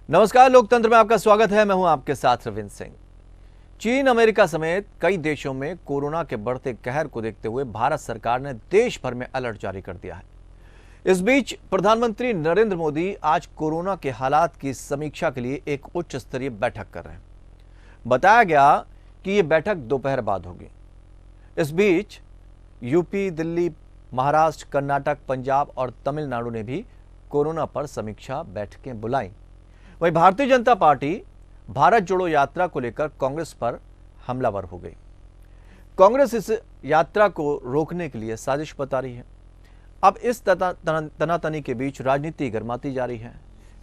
नमस्कार, लोकतंत्र में आपका स्वागत है। मैं हूं आपके साथ रविंद्र सिंह। चीन, अमेरिका समेत कई देशों में कोरोना के बढ़ते कहर को देखते हुए भारत सरकार ने देश भर में अलर्ट जारी कर दिया है। इस बीच प्रधानमंत्री नरेंद्र मोदी आज कोरोना के हालात की समीक्षा के लिए एक उच्च स्तरीय बैठक कर रहे हैं। बताया गया कि यह बैठक दोपहर बाद होगी। इस बीच यूपी, दिल्ली, महाराष्ट्र, कर्नाटक, पंजाब और तमिलनाडु ने भी कोरोना पर समीक्षा बैठकें बुलाई। वहीं भारतीय जनता पार्टी भारत जोड़ो यात्रा को लेकर कांग्रेस पर हमलावर हो गई। कांग्रेस इस यात्रा को रोकने के लिए साजिश बता रही है। अब इस तनातनी के बीच राजनीति गर्माती जा रही है।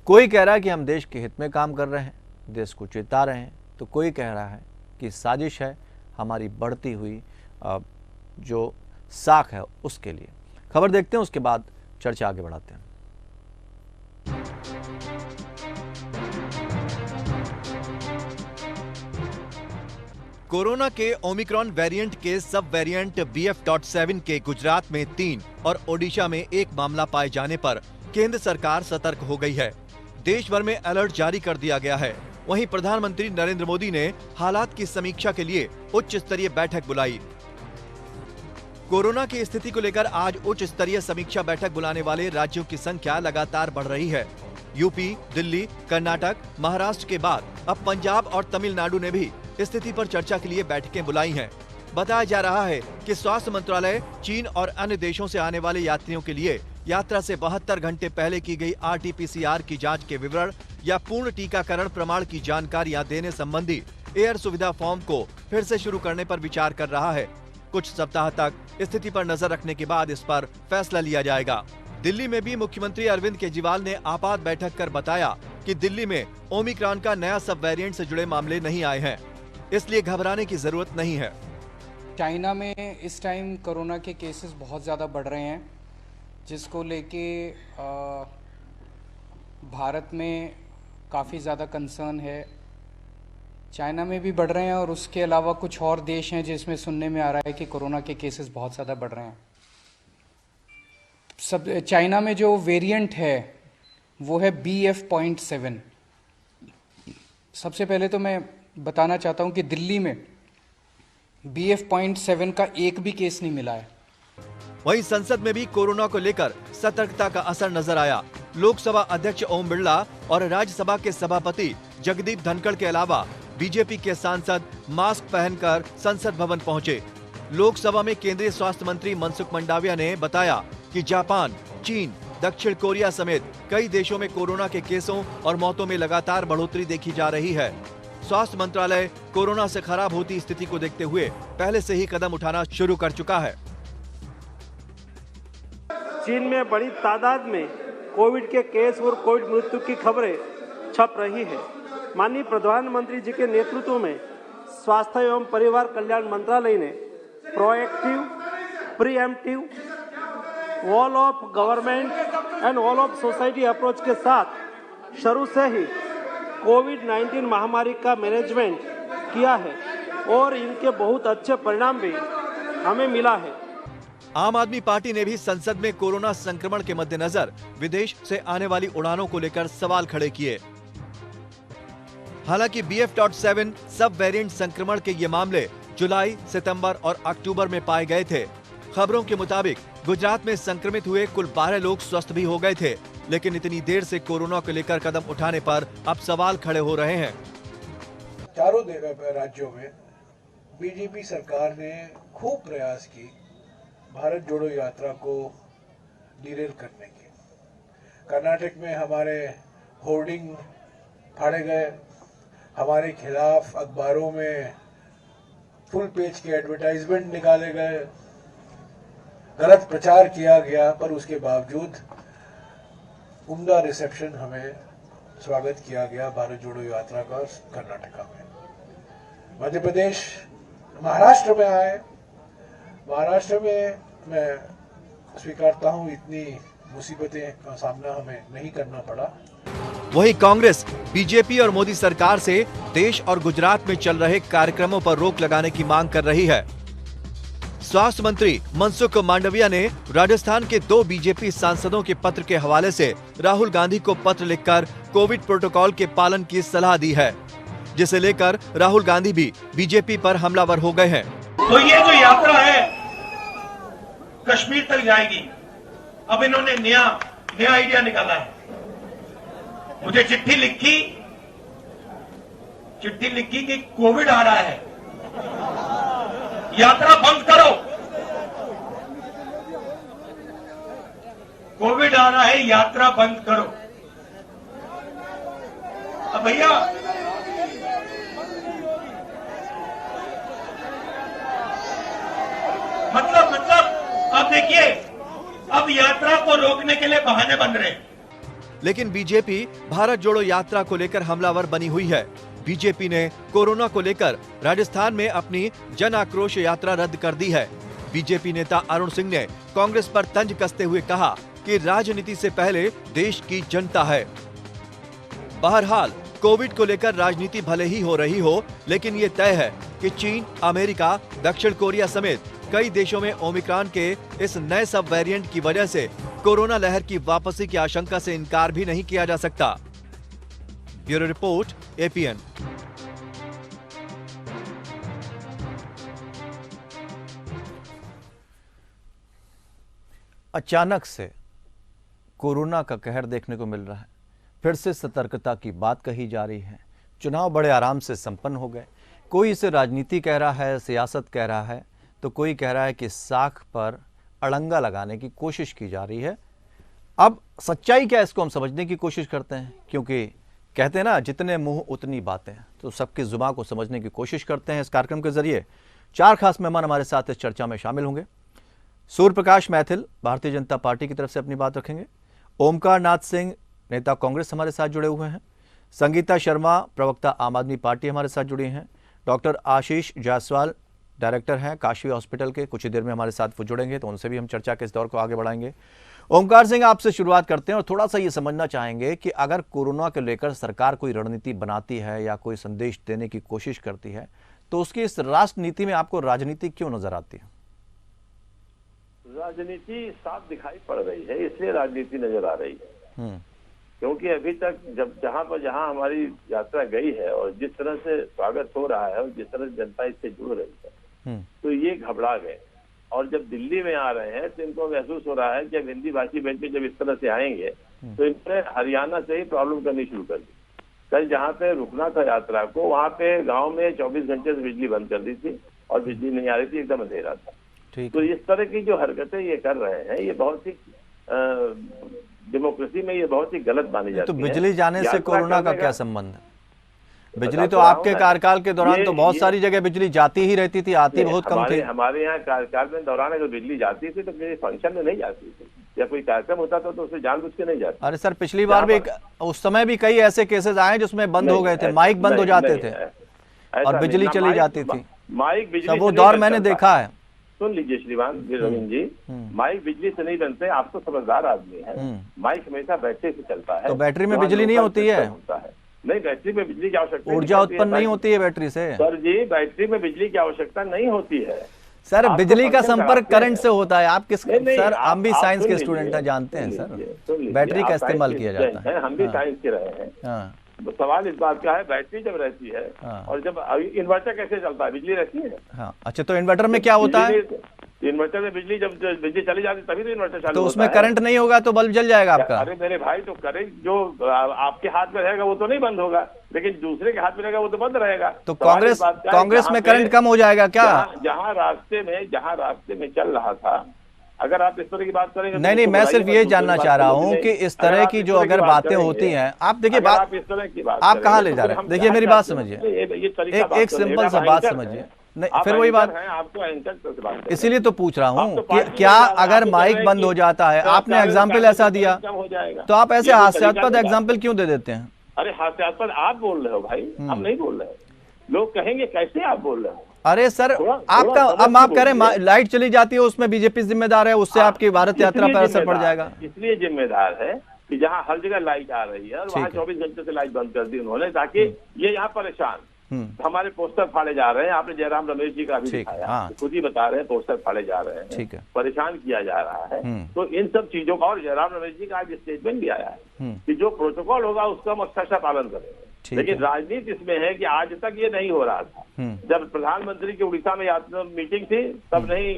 कोई कह रहा है कि हम देश के हित में काम कर रहे हैं, देश को चेता रहे हैं, तो कोई कह रहा है कि साजिश है हमारी बढ़ती हुई जो साख है उसके लिए। खबर देखते हैं, उसके बाद चर्चा आगे बढ़ाते हैं। कोरोना के ओमिक्रॉन वेरिएंट के सब वेरिएंट BF.7 के गुजरात में 3 और ओडिशा में 1 मामला पाए जाने पर केंद्र सरकार सतर्क हो गई है। देश भर में अलर्ट जारी कर दिया गया है। वहीं प्रधानमंत्री नरेंद्र मोदी ने हालात की समीक्षा के लिए उच्च स्तरीय बैठक बुलाई। कोरोना की स्थिति को लेकर आज उच्च स्तरीय समीक्षा बैठक बुलाने वाले राज्यों की संख्या लगातार बढ़ रही है। यूपी, दिल्ली, कर्नाटक, महाराष्ट्र के बाद अब पंजाब और तमिलनाडु ने भी स्थिति पर चर्चा के लिए बैठकें बुलाई हैं। बताया जा रहा है कि स्वास्थ्य मंत्रालय चीन और अन्य देशों से आने वाले यात्रियों के लिए यात्रा से 72 घंटे पहले की गई RT-PCR की जांच के विवरण या पूर्ण टीकाकरण प्रमाण की जानकारियां देने संबंधी एयर सुविधा फॉर्म को फिर से शुरू करने पर विचार कर रहा है। कुछ सप्ताह तक स्थिति पर नजर रखने के बाद इस पर फैसला लिया जाएगा। दिल्ली में भी मुख्यमंत्री अरविंद केजरीवाल ने आपात बैठक कर बताया कि दिल्ली में ओमिक्रॉन का नया सब वेरिएंट से जुड़े मामले नहीं आए हैं, इसलिए घबराने की जरूरत नहीं है। चाइना में इस टाइम कोरोना के केसेस बहुत ज़्यादा बढ़ रहे हैं, जिसको लेके भारत में काफ़ी ज़्यादा कंसर्न है। चाइना में भी बढ़ रहे हैं और उसके अलावा कुछ और देश हैं जिसमें सुनने में आ रहा है कि कोरोना के केसेस बहुत ज़्यादा बढ़ रहे हैं। चाइना में जो वेरिएंट है वो है BF.7। सबसे पहले तो मैं बताना चाहता हूं कि दिल्ली में BF.7 का एक भी केस नहीं मिला है। वहीं संसद में भी कोरोना को लेकर सतर्कता का असर नजर आया। लोकसभा अध्यक्ष ओम बिरला और राज्यसभा के सभापति जगदीप धनखड़ के अलावा बीजेपी के सांसद मास्क पहनकर संसद भवन पहुंचे। लोकसभा में केंद्रीय स्वास्थ्य मंत्री मनसुख मंडाविया ने बताया कि जापान, चीन, दक्षिण कोरिया समेत कई देशों में कोरोना के केसों और मौतों में लगातार बढ़ोतरी देखी जा रही है। स्वास्थ्य मंत्रालय कोरोना से खराब होती स्थिति को देखते हुए पहले से ही कदम उठाना शुरू कर चुका है। चीन में बड़ी तादाद में कोविड के केस और कोविड मृत्यु की खबरें छप रही है। माननीय प्रधानमंत्री जी के नेतृत्व में स्वास्थ्य एवं परिवार कल्याण मंत्रालय ने proactive, pre-emptive, all of government and all of society approach के साथ शुरू से ही कोविड-19 महामारी का मैनेजमेंट किया है और इनके बहुत अच्छे परिणाम भी हमें मिला है। आम आदमी पार्टी ने भी संसद में कोरोना संक्रमण के मद्देनजर विदेश से आने वाली उड़ानों को लेकर सवाल खड़े किए। हालांकि BF.7 सब वेरिएंट संक्रमण के ये मामले जुलाई, सितंबर और अक्टूबर में पाए गए थे। खबरों के मुताबिक गुजरात में संक्रमित हुए कुल 12 लोग स्वस्थ भी हो गए थे, लेकिन इतनी देर से कोरोना को लेकर कदम उठाने पर अब सवाल खड़े हो रहे हैं। चारों राज्यों में बीजेपी सरकार ने खूब प्रयास की भारत जोड़ो यात्रा को डिरेल करने के। कर्नाटक में हमारे होर्डिंग फाड़े गए, हमारे खिलाफ अखबारों में फुल पेज के एडवर्टाइजमेंट निकाले गए, गलत प्रचार किया गया, पर उसके बावजूद उम्दा रिसेप्शन हमें स्वागत किया गया भारत जोड़ो यात्रा का कर्नाटका में। मध्य प्रदेश, महाराष्ट्र में आए। महाराष्ट्र में मैं स्वीकारता हूं इतनी मुसीबतें का सामना हमें नहीं करना पड़ा। वहीं कांग्रेस, बीजेपी और मोदी सरकार से देश और गुजरात में चल रहे कार्यक्रमों पर रोक लगाने की मांग कर रही है। स्वास्थ्य मंत्री मनसुख मांडविया ने राजस्थान के 2 बीजेपी सांसदों के पत्र के हवाले से राहुल गांधी को पत्र लिखकर कोविड प्रोटोकॉल के पालन की सलाह दी है, जिसे लेकर राहुल गांधी भी बीजेपी पर हमलावर हो गए हैं। तो ये जो यात्रा है कश्मीर तक जाएगी। अब इन्होंने नया आइडिया निकाला है। मुझे चिट्ठी लिखी कि कोविड आ रहा है, यात्रा बंद करो। कोविड आ रहा है, यात्रा बंद करो। अब भैया मतलब अब देखिए, अब यात्रा को रोकने के लिए बहाने बन रहे हैं। लेकिन बीजेपी भारत जोड़ो यात्रा को लेकर हमलावर बनी हुई है। बीजेपी ने कोरोना को लेकर राजस्थान में अपनी जन आक्रोश यात्रा रद्द कर दी है। बीजेपी नेता अरुण सिंह ने कांग्रेस पर तंज कसते हुए कहा कि राजनीति से पहले देश की जनता है। बहरहाल कोविड को लेकर राजनीति भले ही हो रही हो, लेकिन ये तय है कि चीन, अमेरिका, दक्षिण कोरिया समेत कई देशों में ओमिक्रॉन के इस नए सब वेरिएंट की वजह से कोरोना लहर की वापसी की आशंका से इनकार भी नहीं किया जा सकता। Bureau report, APN. अचानक से कोरोना का कहर देखने को मिल रहा है। फिर से सतर्कता की बात कही जा रही है। चुनाव बड़े आराम से संपन्न हो गए। कोई इसे राजनीति कह रहा है, सियासत कह रहा है, तो कोई कह रहा है कि साख पर अड़ंगा लगाने की कोशिश की जा रही है। अब सच्चाई क्या है, इसको हम समझने की कोशिश करते हैं, क्योंकि कहते हैं ना, जितने मुंह उतनी बातें। तो सबकी जुबान को समझने की कोशिश करते हैं। इस कार्यक्रम के जरिए 4 खास मेहमान हमारे साथ इस चर्चा में शामिल होंगे। सूर्य प्रकाश मैथिल भारतीय जनता पार्टी की तरफ से अपनी बात रखेंगे। ओमकार नाथ सिंह नेता कांग्रेस हमारे साथ जुड़े हुए हैं। संगीता शर्मा प्रवक्ता आम आदमी पार्टी हमारे साथ जुड़ी हैं। डॉक्टर आशीष जायसवाल डायरेक्टर हैं काशी हॉस्पिटल के, कुछ ही देर में हमारे साथ वो जुड़ेंगे, तो उनसे भी हम चर्चा के इस दौर को आगे बढ़ाएंगे। ओमकार सिंह, आपसे शुरुआत करते हैं और थोड़ा सा ये समझना चाहेंगे कि अगर कोरोना को लेकर सरकार कोई रणनीति बनाती है या कोई संदेश देने की कोशिश करती है, तो उसकी इस राष्ट्र नीति में आपको राजनीति क्यों नजर आती है? राजनीति साफ दिखाई पड़ रही है, इसलिए राजनीति नजर आ रही है। क्योंकि अभी तक जहां हमारी यात्रा गई है और जिस तरह से स्वागत हो रहा है और जिस तरह से जनता इससे जुड़ रही है, तो ये घबरा गए। और जब दिल्ली में आ रहे हैं तो इनको महसूस हो रहा है कि अब हिंदी भाषी व्यक्ति जब इस तरह से आएंगे तो इन्होंने हरियाणा से ही प्रॉब्लम करनी शुरू कर दी। कल जहाँ पे रुकना था यात्रा को, वहाँ पे गांव में 24 घंटे से बिजली बंद कर दी थी और बिजली नहीं आ रही थी, एकदम अंधेरा था। तो इस तरह की जो हरकतें ये कर रहे हैं, ये बहुत ही डेमोक्रेसी में ये बहुत ही गलत मानी जाती है। तो बिजली जाने से कोरोना का क्या संबंध है? बिजली तो आपके कार्यकाल के दौरान तो बहुत सारी जगह बिजली जाती ही रहती थी, आती बहुत कम थी। हमारे यहाँ कार्यकाल में दौरान अगर बिजली जाती थी तो किसी फंक्शन में नहीं जाती थी, या कोई कार्यक्रम होता था तो उसमें जानबूझ के नहीं जाती। अरे सर, पिछली बार भी उस समय भी कई ऐसे केसेस आए जिसमें बंद हो गए थे, माइक बंद हो जाते थे और बिजली चली जाती थी। माइक बिजली, वो दौर मैंने देखा है। सुन लीजिए श्रीमान रविंद्र जी, माइक बिजली से नहीं बनते। आप तो समझदार आदमी हैं। माइक हमेशा बैटरी से चलता है। तो बैटरी में बिजली नहीं होती है? नहीं, बैटरी में बिजली की आवश्यकता, ऊर्जा उत्पन्न नहीं होती है बैटरी से। सर जी, बैटरी में बिजली की आवश्यकता नहीं होती है सर। बिजली का संपर्क करंट से होता है। आप किस सर, हम भी साइंस के स्टूडेंट हैं, जानते हैं सर, बैटरी का इस्तेमाल किया जाता है। हम भी साइंस के रहे हैं। सवाल इस बात का है, बैटरी जब रहती है और जब इन्वर्टर कैसे चलता है, बिजली रहती है। हाँ, अच्छा, तो इन्वर्टर में क्या होता है? इन्वर्टर में बिजली, जब बिजली चली जाती तभी तो इन्वर्टर चालू होता है। तो उसमें करंट नहीं होगा तो बल्ब जल जाएगा आपका? अरे मेरे भाई, तो करंट जो आपके हाथ में रहेगा वो तो नहीं बंद होगा, लेकिन दूसरे के हाथ में रहेगा वो तो बंद रहेगा। तो कांग्रेस में करंट कम हो जाएगा क्या? जहाँ रास्ते में चल रहा था, अगर आप इस तरह की बात करेंगे। नहीं, मैं सिर्फ ये जानना चाह रहा हूँ कि इस तरह की जो अगर बातें होती हैं, आप देखिए बात, इस तरह की बात आप कहाँ ले जा रहे हैं? देखिए मेरी बात समझिए, एक सिंपल सा बात समझिए। नहीं, फिर वही बात, आपको इसीलिए तो पूछ रहा हूँ कि क्या अगर माइक बंद हो जाता है, आपने एग्जाम्पल ऐसा दिया, तो आप ऐसे हास्यास्पद एग्जाम्पल क्यों दे देते हैं? अरे हास्यास्पद आप बोल रहे हो भाई, हम नहीं बोल रहे। लोग कहेंगे कैसे आप बोल रहे हो। अरे सर, आपका अब आप कह रहे हैं लाइट चली जाती है उसमें बीजेपी जिम्मेदार है, उससे आपकी भारत यात्रा पर असर पड़ जाएगा। इसलिए जिम्मेदार है कि जहाँ हर जगह लाइट आ रही है और वहाँ 24 घंटे से लाइट बंद कर दी उन्होंने, ताकि ये यहाँ परेशान। हमारे पोस्टर फाड़े जा रहे हैं। आपने जयराम रमेश जी का भी दिखाया, हाँ। खुद ही बता रहे हैं पोस्टर फाड़े जा रहे हैं, ठीक है, परेशान किया जा रहा है। तो इन सब चीजों का, और जयराम रमेश जी का आज स्टेटमेंट भी आया है कि जो प्रोटोकॉल होगा उसका हम अक्षरशः पालन करेंगे। लेकिन राजनीति इसमें है कि आज तक ये नहीं हो रहा था। जब प्रधानमंत्री की उड़ीसा में मीटिंग थी तब नहीं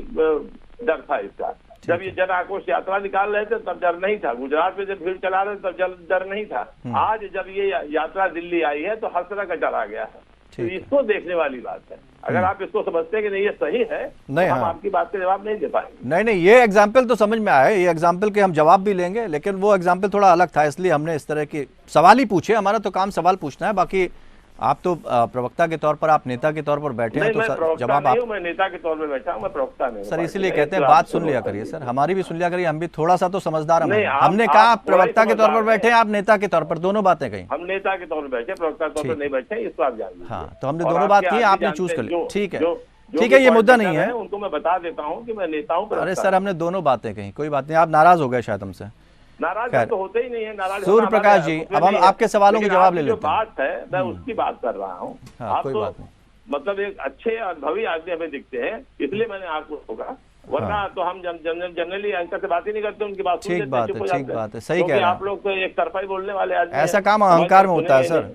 डर था इसका, जब ये जन आक्रोश यात्रा निकाल रहे थे तब डर नहीं था, गुजरात में जब भीड़ चला रहे थे तब डर नहीं था। आज जब ये यात्रा दिल्ली आई है तो हर तरह का डर आ गया है। तो इसको देखने वाली बात है। अगर आप इसको समझते हैं कि नहीं ये सही है, नहीं, तो हम आपकी बात का जवाब नहीं दे पाएंगे। नहीं, ये एग्जाम्पल तो समझ में आया, ये एग्जाम्पल के हम जवाब भी लेंगे, लेकिन वो एग्जाम्पल थोड़ा अलग था, इसलिए हमने इस तरह के सवाल ही पूछे। हमारा तो काम सवाल पूछना है, बाकी आप तो प्रवक्ता के तौर पर, आप नेता के तौर पर बैठे हैं, तो जवाब आप। मैं नेता के तौर पर बैठा हूं, मैं प्रवक्ता नहीं। सर इसीलिए कहते हैं बात सुन लिया करिए सर, हमारी भी सुन लिया करिए, हम भी थोड़ा सा तो समझदार हैं। हमने कहा आप प्रवक्ता के तौर पर बैठे हैं, आप नेता के तौर पर, दोनों बातें कही। हम नेता के तौर पर बैठे, प्रवक्ता के तौर पर नहीं बैठे, इसको आप जान लीजिए। हाँ, तो हमने दोनों बात की, आपने चूज कर लिया। ठीक है, ठीक है, ये मुद्दा नहीं है, उनको मैं बता देता हूँ कि मैं नेता हूँ। अरे सर हमने दोनों बातें कही, कोई बात नहीं, आप नाराज हो गए शायद हमसे। नाराज तो होते ही नहीं है। नाराज सूर्य प्रकाश जी, अब हम आपके सवालों के जवाब ले लेते हैं। बात है मैं उसकी बात कर रहा हूँ। हाँ, कोई बात नहीं। मतलब एक अच्छे अनुभवी आदमी हमें दिखते हैं, इसलिए मैंने आपको होगा, वरना तो हम जनरली एंकर से बात ही नहीं करते, उनकी बात सुन लेते हैं, चुप हो जाते हैं। ठीक बात है, सही कह रहे हैं आप लोग तो एक तरफा ही बोलने वाले आदमी। ऐसा काम अहंकार में होता है सर।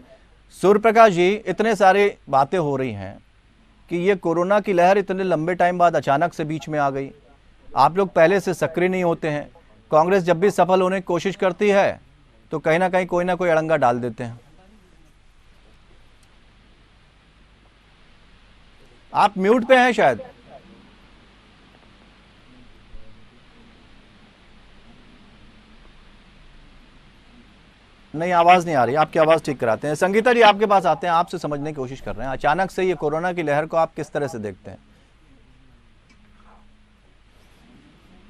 सूर्य प्रकाश जी, इतने सारे बातें हो रही हैं कि ये कोरोना की लहर इतने लंबे टाइम बाद अचानक से बीच में आ गई। आप लोग पहले से सक्रिय नहीं होते हैं। कांग्रेस जब भी सफल होने की कोशिश करती है तो कहीं ना कहीं कोई ना कोई अड़ंगा डाल देते हैं। आप म्यूट पे हैं शायद। नहीं, आवाज नहीं आ रही, आपकी आवाज ठीक कराते हैं। संगीता जी आपके पास आते हैं, आपसे समझने की कोशिश कर रहे हैं, अचानक से ये कोरोना की लहर को आप किस तरह से देखते हैं?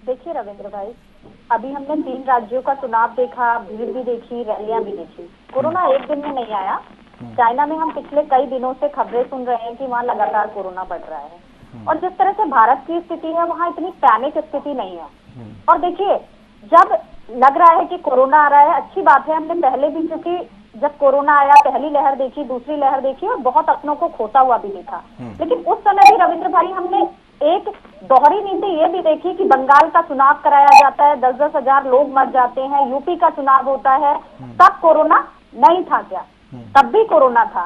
देखिए रविंद्र भाई, अभी हमने 3 राज्यों का चुनाव देखा, भीड़ भी देखी, रैलियां भी देखी। कोरोना एक दिन में नहीं आया। चाइना में हम पिछले कई दिनों से खबरें सुन रहे हैं कि वहाँ लगातार कोरोना बढ़ रहा है, और जिस तरह से भारत की स्थिति है वहाँ इतनी पैनिक स्थिति नहीं है। और देखिए, जब लग रहा है कि कोरोना आ रहा है, अच्छी बात है, हमने पहले भी, क्योंकि जब कोरोना आया पहली लहर देखी, दूसरी लहर देखी और बहुत अपनों को खोता हुआ भी देखा। लेकिन उस समय भी रविंद्र भाई हमने एक दोहरी नीति ये भी देखी कि बंगाल का चुनाव कराया जाता है, 10-10 हजार लोग मर जाते हैं, यूपी का चुनाव होता है, तब कोरोना नहीं था क्या? तब भी कोरोना था।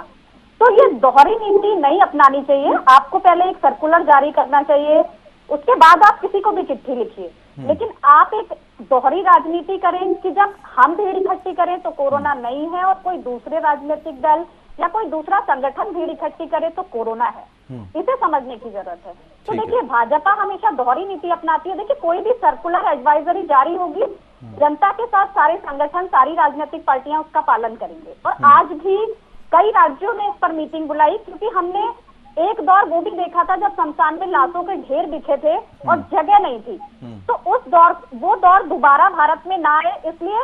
तो ये दोहरी नीति नहीं अपनानी चाहिए। आपको पहले एक सर्कुलर जारी करना चाहिए, उसके बाद आप किसी को भी चिट्ठी लिखिए, लेकिन आप एक दोहरी राजनीति करें कि जब हम भीड़ इकट्ठी करें तो कोरोना नहीं है और कोई दूसरे राजनीतिक दल या कोई दूसरा संगठन भीड़ इकट्ठी करे तो कोरोना है। इसे समझने की जरूरत है। तो देखिए, भाजपा हमेशा दोहरी नीति अपनाती है। देखिए, कोई भी सर्कुलर एडवाइजरी जारी होगी, जनता के साथ सारे संगठन, सारी राजनीतिक पार्टियां उसका पालन करेंगे। और आज भी कई राज्यों ने इस पर मीटिंग बुलाई, क्योंकि हमने एक दौर वो भी देखा था जब शमशान में लाशों के ढेर बिछे थे और जगह नहीं थी। तो वो दौर दोबारा भारत में ना आए, इसलिए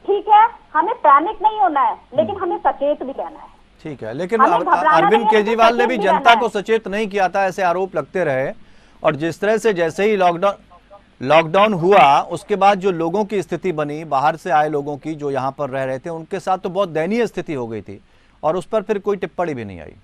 ठीक है, हमें पैनिक नहीं होना है, लेकिन हमें सचेत भी रहना है। ठीक है, लेकिन अरविंद केजरीवाल ने भी जनता को सचेत नहीं किया था, ऐसे आरोप लगते रहे। और जिस तरह से जैसे ही लॉकडाउन हुआ, उसके बाद जो लोगों की स्थिति बनी, बाहर से आए लोगों की जो यहाँ पर रह रहे थे, उनके साथ तो बहुत दयनीय स्थिति हो गई थी, और उस पर फिर कोई टिप्पणी भी नहीं आई।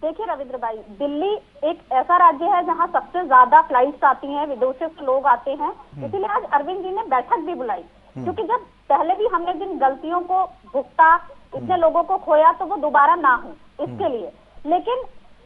देखिए रविंद्र भाई, दिल्ली एक ऐसा राज्य है जहाँ सबसे ज्यादा फ्लाइट्स आती हैं, विदेशों से लोग आते हैं, इसीलिए आज अरविंद जी ने बैठक भी बुलाई, क्योंकि जब पहले भी हमने जिन गलतियों को भुगता, इतने लोगों को खोया, तो वो दोबारा ना हो, इसके लिए। लेकिन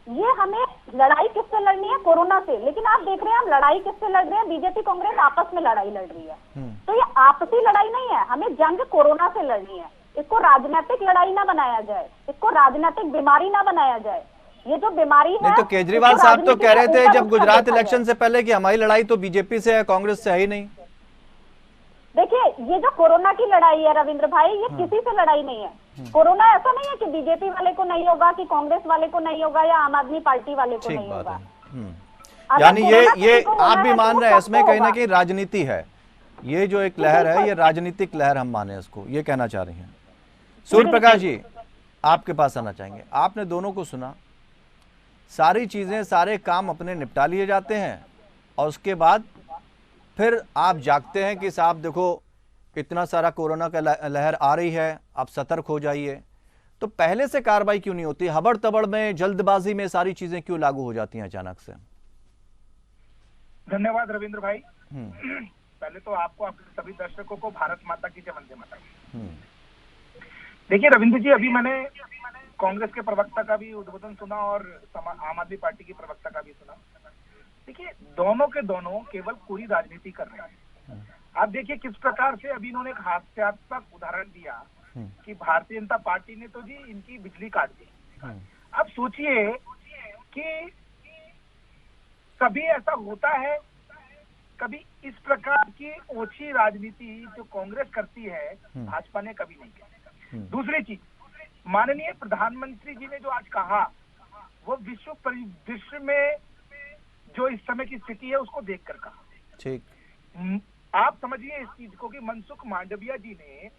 ये हमें लड़ाई किससे लड़नी है? कोरोना से। लेकिन आप देख रहे हैं हम लड़ाई किससे लड़ रहे हैं? बीजेपी कांग्रेस आपस में लड़ाई लड़ रही है। तो ये आपसी लड़ाई नहीं है, हमें जंग कोरोना से लड़नी है। इसको राजनीतिक लड़ाई ना बनाया जाए, इसको राजनीतिक बीमारी ना बनाया जाए। ये जो बीमारी है, तो केजरीवाल साहब तो कह रहे थे जब गुजरात इलेक्शन से पहले कि हमारी लड़ाई तो बीजेपी से है, कांग्रेस से है ही नहीं। देखिए, ये जो कोरोना की लड़ाई है रविंद्र भाई, ये किसी से लड़ाई नहीं है। कोरोना ऐसा नहीं है कि बीजेपी वाले को नहीं होगा, कि कांग्रेस वाले को नहीं होगा, या आम आदमी पार्टी वाले को नहीं होगा। यानी ये आप भी मान रहे हैं इसमें कहीं ना कहीं राजनीति है, ये जो एक लहर है ये राजनीतिक लहर हम माने इसको, ये कहना चाह रही हैं। सूर्य प्रकाश जी आपके पास आना चाहेंगे। आपने दोनों को सुना, सारी चीजें, सारे काम अपने निपटा लिए जाते हैं, और उसके बाद फिर आप जागते हैं कि साहब देखो इतना सारा कोरोना का लहर आ रही है, आप सतर्क हो जाइए। तो पहले से कार्रवाई क्यों नहीं होती? हबड़ तबड़ में, जल्दबाजी में सारी चीजें क्यों लागू हो जाती हैं अचानक से? धन्यवाद रविंद्र भाई। पहले तो आपको, आपके सभी दर्शकों को भारत माता की जय, वंदे मातरम। देखिए रविंद्र जी, अभी मैंने कांग्रेस के प्रवक्ता का भी उद्बोधन सुना और आम आदमी पार्टी की प्रवक्ता का भी सुना। देखिए दोनों के दोनों केवल पूरी राजनीति कर रहे हैं। आप देखिए किस प्रकार से अभी इन्होंने एक हास्यास्पद उदाहरण दिया कि भारतीय जनता पार्टी ने तो जी इनकी बिजली काट दी। अब सोचिए कि कभी ऐसा होता है, कभी इस प्रकार की ओछी राजनीति जो कांग्रेस करती है भाजपा ने कभी नहीं की। दूसरी चीज, माननीय प्रधानमंत्री जी ने जो आज कहा वो विश्व परिदृश्य में जो इस समय की स्थिति है उसको देखकर कहा। ठीक, आप समझिए इस चीज को कि मनसुख मांडविया जी ने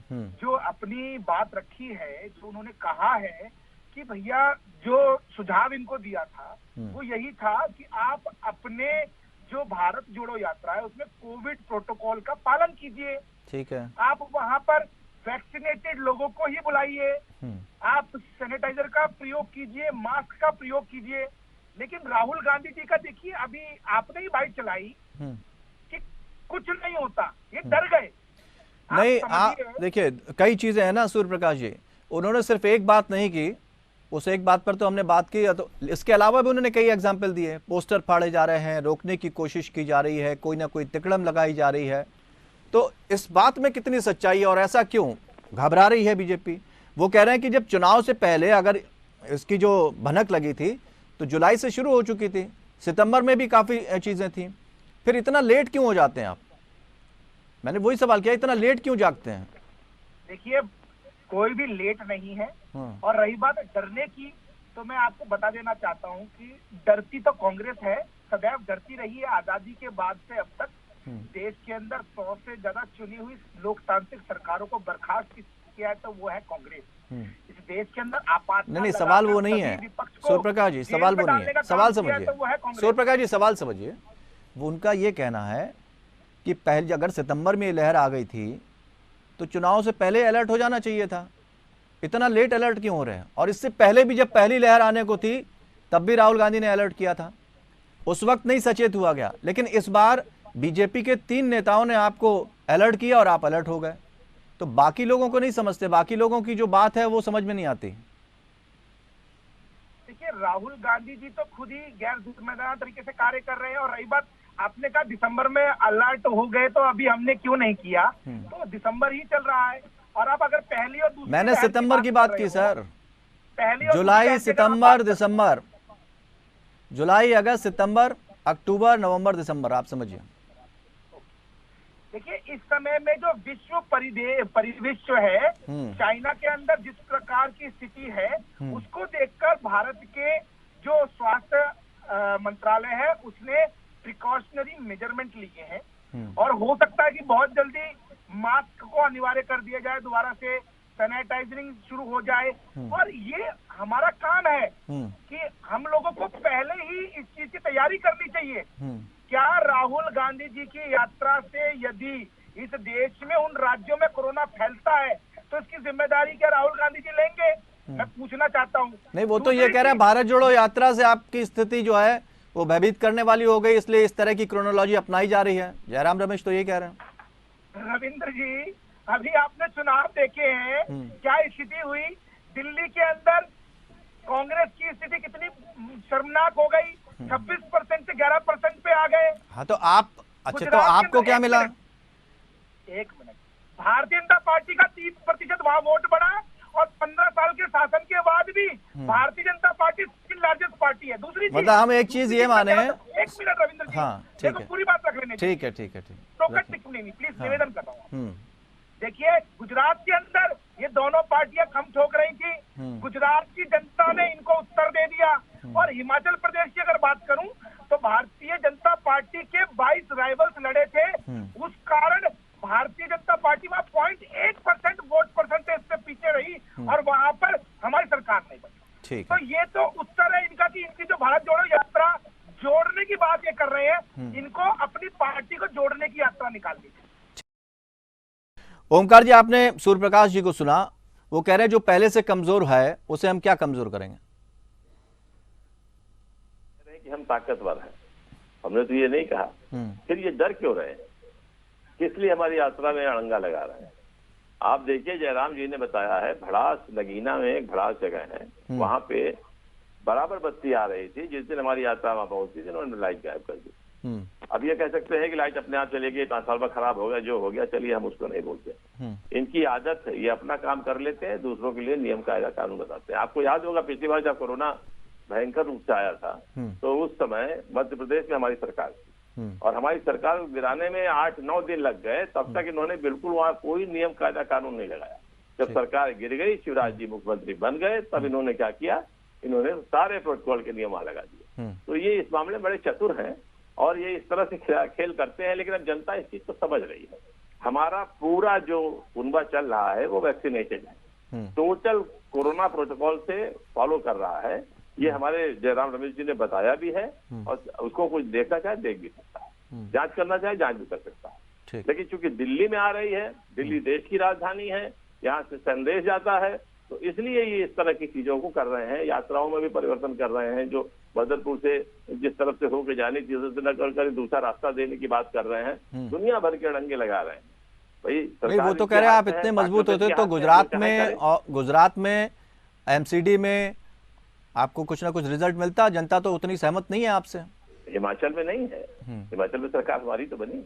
जो अपनी बात रखी है, जो उन्होंने कहा है कि भैया जो सुझाव इनको दिया था वो यही था कि आप अपने जो भारत जोड़ो यात्रा है उसमें कोविड प्रोटोकॉल का पालन कीजिए। ठीक है, आप वहां पर वैक्सीनेटेड लोगों को ही बुलाइए, आप सैनिटाइजर का प्रयोग कीजिए, मास्क का प्रयोग कीजिए। लेकिन राहुल गांधी जी का देखिए, अभी आपने ही बाइक चलाई कि कुछ नहीं होता, ये डर गए। नहीं, आप देखिए कई चीजें हैं ना सूर्य प्रकाश जी, उन्होंने सिर्फ एक बात नहीं की, उस एक बात पर तो हमने बात की, तो इसके अलावा भी उन्होंने कई एग्जाम्पल दिए। पोस्टर फाड़े जा रहे हैं, रोकने की कोशिश की जा रही है, कोई ना कोई तिकड़म लगाई जा रही है। तो इस बात में कितनी सच्चाई है और ऐसा क्यों घबरा रही है बीजेपी? वो कह रहे हैं कि जब चुनाव से पहले अगर इसकी जो भनक लगी थी तो जुलाई से शुरू हो चुकी थी, सितंबर में भी काफी चीजें थी, फिर इतना लेट क्यों हो जाते हैं आप? मैंने वही सवाल किया, इतना लेट क्यों जागते हैं? देखिए कोई भी लेट नहीं है। और रही बात डरने की, तो मैं आपको बता देना चाहता हूं कि डरती तो कांग्रेस है, सदैव डरती रही है। आजादी के बाद से अब तक देश के अंदर 100 से ज्यादा चुनी हुई लोकतांत्रिक सरकारों को बर्खास्त किया है तो वो है कांग्रेस। इस देश के अंदर आपातकाल नहीं, सवाल वो नहीं है सूर्य प्रकाश जी, सवाल वो नहीं है। सवाल समझिए सूर्य प्रकाश जी, सवाल समझिए। वो उनका ये कहना है कि पहले अगर सितंबर में ये लहर आ गई थी तो चुनाव से पहले अलर्ट हो जाना चाहिए था, इतना लेट अलर्ट क्यों हो रहे हैं? और इससे पहले भी जब पहली लहर आने को थी तब भी राहुल गांधी ने अलर्ट किया था, उस वक्त नहीं सचेत हुआ गया। लेकिन इस बार बीजेपी के 3 नेताओं ने आपको अलर्ट किया और आप अलर्ट हो गए, तो बाकी लोगों को नहीं समझते, बाकी लोगों की जो बात है वो समझ में नहीं आती। देखिए राहुल गांधी जी तो खुद ही गैर जिम्मेदार तरीके से कार्य कर रहे हैं। और रही बात आपने कहा दिसंबर में अलर्ट हो गए तो अभी हमने क्यों नहीं किया, तो दिसंबर ही चल रहा है। और आप अगर पहली और दूसरी, मैंने सितंबर की बात की सर, पहली जुलाई, सितंबर, दिसंबर, जुलाई, अगस्त, सितंबर, अक्टूबर, नवंबर, दिसंबर, आप समझिए। देखिए इस समय में जो विश्व परिदृश्य है, चाइना के अंदर जिस प्रकार की स्थिति है उसको देखकर भारत के जो स्वास्थ्य मंत्रालय है उसने प्रिकॉशनरी मेजरमेंट लिए हैं। और हो सकता है कि बहुत जल्दी मास्क को अनिवार्य कर दिया जाए, दोबारा से सैनिटाइजिंग शुरू हो जाए। और ये हमारा काम है कि हम लोगों को पहले ही इस चीज की तैयारी करनी चाहिए। क्या राहुल गांधी जी की यात्रा से यदि इस देश में उन राज्यों में कोरोना फैलता है तो इसकी जिम्मेदारी क्या राहुल गांधी जी लेंगे? मैं पूछना चाहता हूँ। नहीं, वो तो ये कह रहे हैं भारत जोड़ो यात्रा से आपकी स्थिति जो है वो भयभीत करने वाली हो गई, इसलिए इस तरह की क्रोनोलॉजी अपनाई जा रही है। जयराम रमेश तो ये कह रहे हैं। रविंद्र जी, अभी आपने चुनाव देखे हैं, क्या स्थिति हुई दिल्ली के अंदर? कांग्रेस की स्थिति कितनी शर्मनाक हो गई, 26% से 11% पे आ गए। हाँ तो आप, अच्छा तो आपको क्या मिला? एक मिनट, भारतीय जनता पार्टी का 30% वहां वोट बढ़ा और 15 साल के शासन के बाद भी Bharatiya Janata party second largest party है। दूसरी मतलब हम एक चीज ये माने, एक मिनट रविंद्र जी, हाँ ठीक है, पूरी बात रख लेने, ठीक है ठीक है, टोकन टिप्पणी नहीं, प्लीज निवेदन कर रहा हूँ। देखिए गुजरात के अंदर ये दोनों पार्टियां कम ठोक रही थी, गुजरात की जनता ने इनको उत्तर दे दिया। और हिमाचल प्रदेश की अगर बात करूं तो भारतीय जनता पार्टी के 22 राइवल्स लड़े थे, उस कारण भारतीय जनता पार्टी वहां 0.1% वोट परसेंटेज से पीछे रही और वहां पर हमारी सरकार नहीं बनी। तो ये तो उत्तर है इनका कि इनकी जो भारत जोड़ो यात्रा जोड़ने की बात ये कर रहे हैं, इनको अपनी पार्टी को जोड़ने की यात्रा निकालनी चाहिए। ओमकार जी, आपने सूर्य प्रकाश जी को सुना, वो कह रहे हैं जो पहले से कमजोर है उसे हम क्या कमजोर करेंगे? कि हम ताकतवर हैं, हमने तो ये नहीं कहा। फिर ये डर क्यों रहे हैं, किस लिए हमारी यात्रा में अड़ंगा लगा रहे हैं? आप देखिए, जयराम जी ने बताया है, भड़ास नगीना में एक भड़ास जगह है, वहां पे बराबर बत्ती आ रही थी। जिस दिन हमारी यात्रा वहां पहुंची थी उन्होंने लाइट गायब कर दी। अब ये कह सकते हैं कि लाइट अपने आप चली गई, ट्रांसफार्मर खराब हो गया, जो हो गया, चलिए हम उसको नहीं बोलते। इनकी आदत है, ये अपना काम कर लेते हैं, दूसरों के लिए नियम कायदा कानून बताते हैं। आपको याद होगा पिछली बार जब कोरोना भयंकर रूप से आया था तो उस समय मध्य प्रदेश में हमारी सरकार थी और हमारी सरकार गिराने में 8-9 दिन लग गए। तब तक इन्होंने बिल्कुल वहां कोई नियम कायदा कानून नहीं लगाया। जब सरकार गिर गई, शिवराज जी मुख्यमंत्री बन गए, तब इन्होंने क्या किया, इन्होंने सारे प्रोटोकॉल के नियम लगा दिए। तो ये इस मामले में बड़े चतुर हैं और ये इस तरह से खेल करते हैं, लेकिन अब जनता इस चीज को समझ रही है। हमारा पूरा जो कुनबा चल रहा है वो वैक्सीनेटेड है, टोटल कोरोना प्रोटोकॉल से फॉलो कर रहा है। ये हमारे जयराम रमेश जी ने बताया भी है और उसको कुछ देखना चाहे देख भी सकता है, जांच करना चाहे जांच भी कर सकता है। लेकिन चूंकि दिल्ली में आ रही है, दिल्ली देश की राजधानी है, यहाँ से संदेश जाता है, तो इसलिए ये इस तरह की चीजों को कर रहे हैं। यात्राओं में भी परिवर्तन कर रहे हैं, जो बदरपुर से जिस तरफ से होकर जानी थी उस न कर दूसरा रास्ता देने की बात कर रहे हैं। दुनिया भर के अड़ंगे लगा रहे हैं। भाई वो तो कह रहे हैं आप इतने मजबूत होते तो गुजरात में एमसीडी में आपको कुछ ना कुछ रिजल्ट मिलता। जनता तो उतनी सहमत नहीं है आपसे। हिमाचल में नहीं है, हिमाचल में सरकार हमारी तो बनी।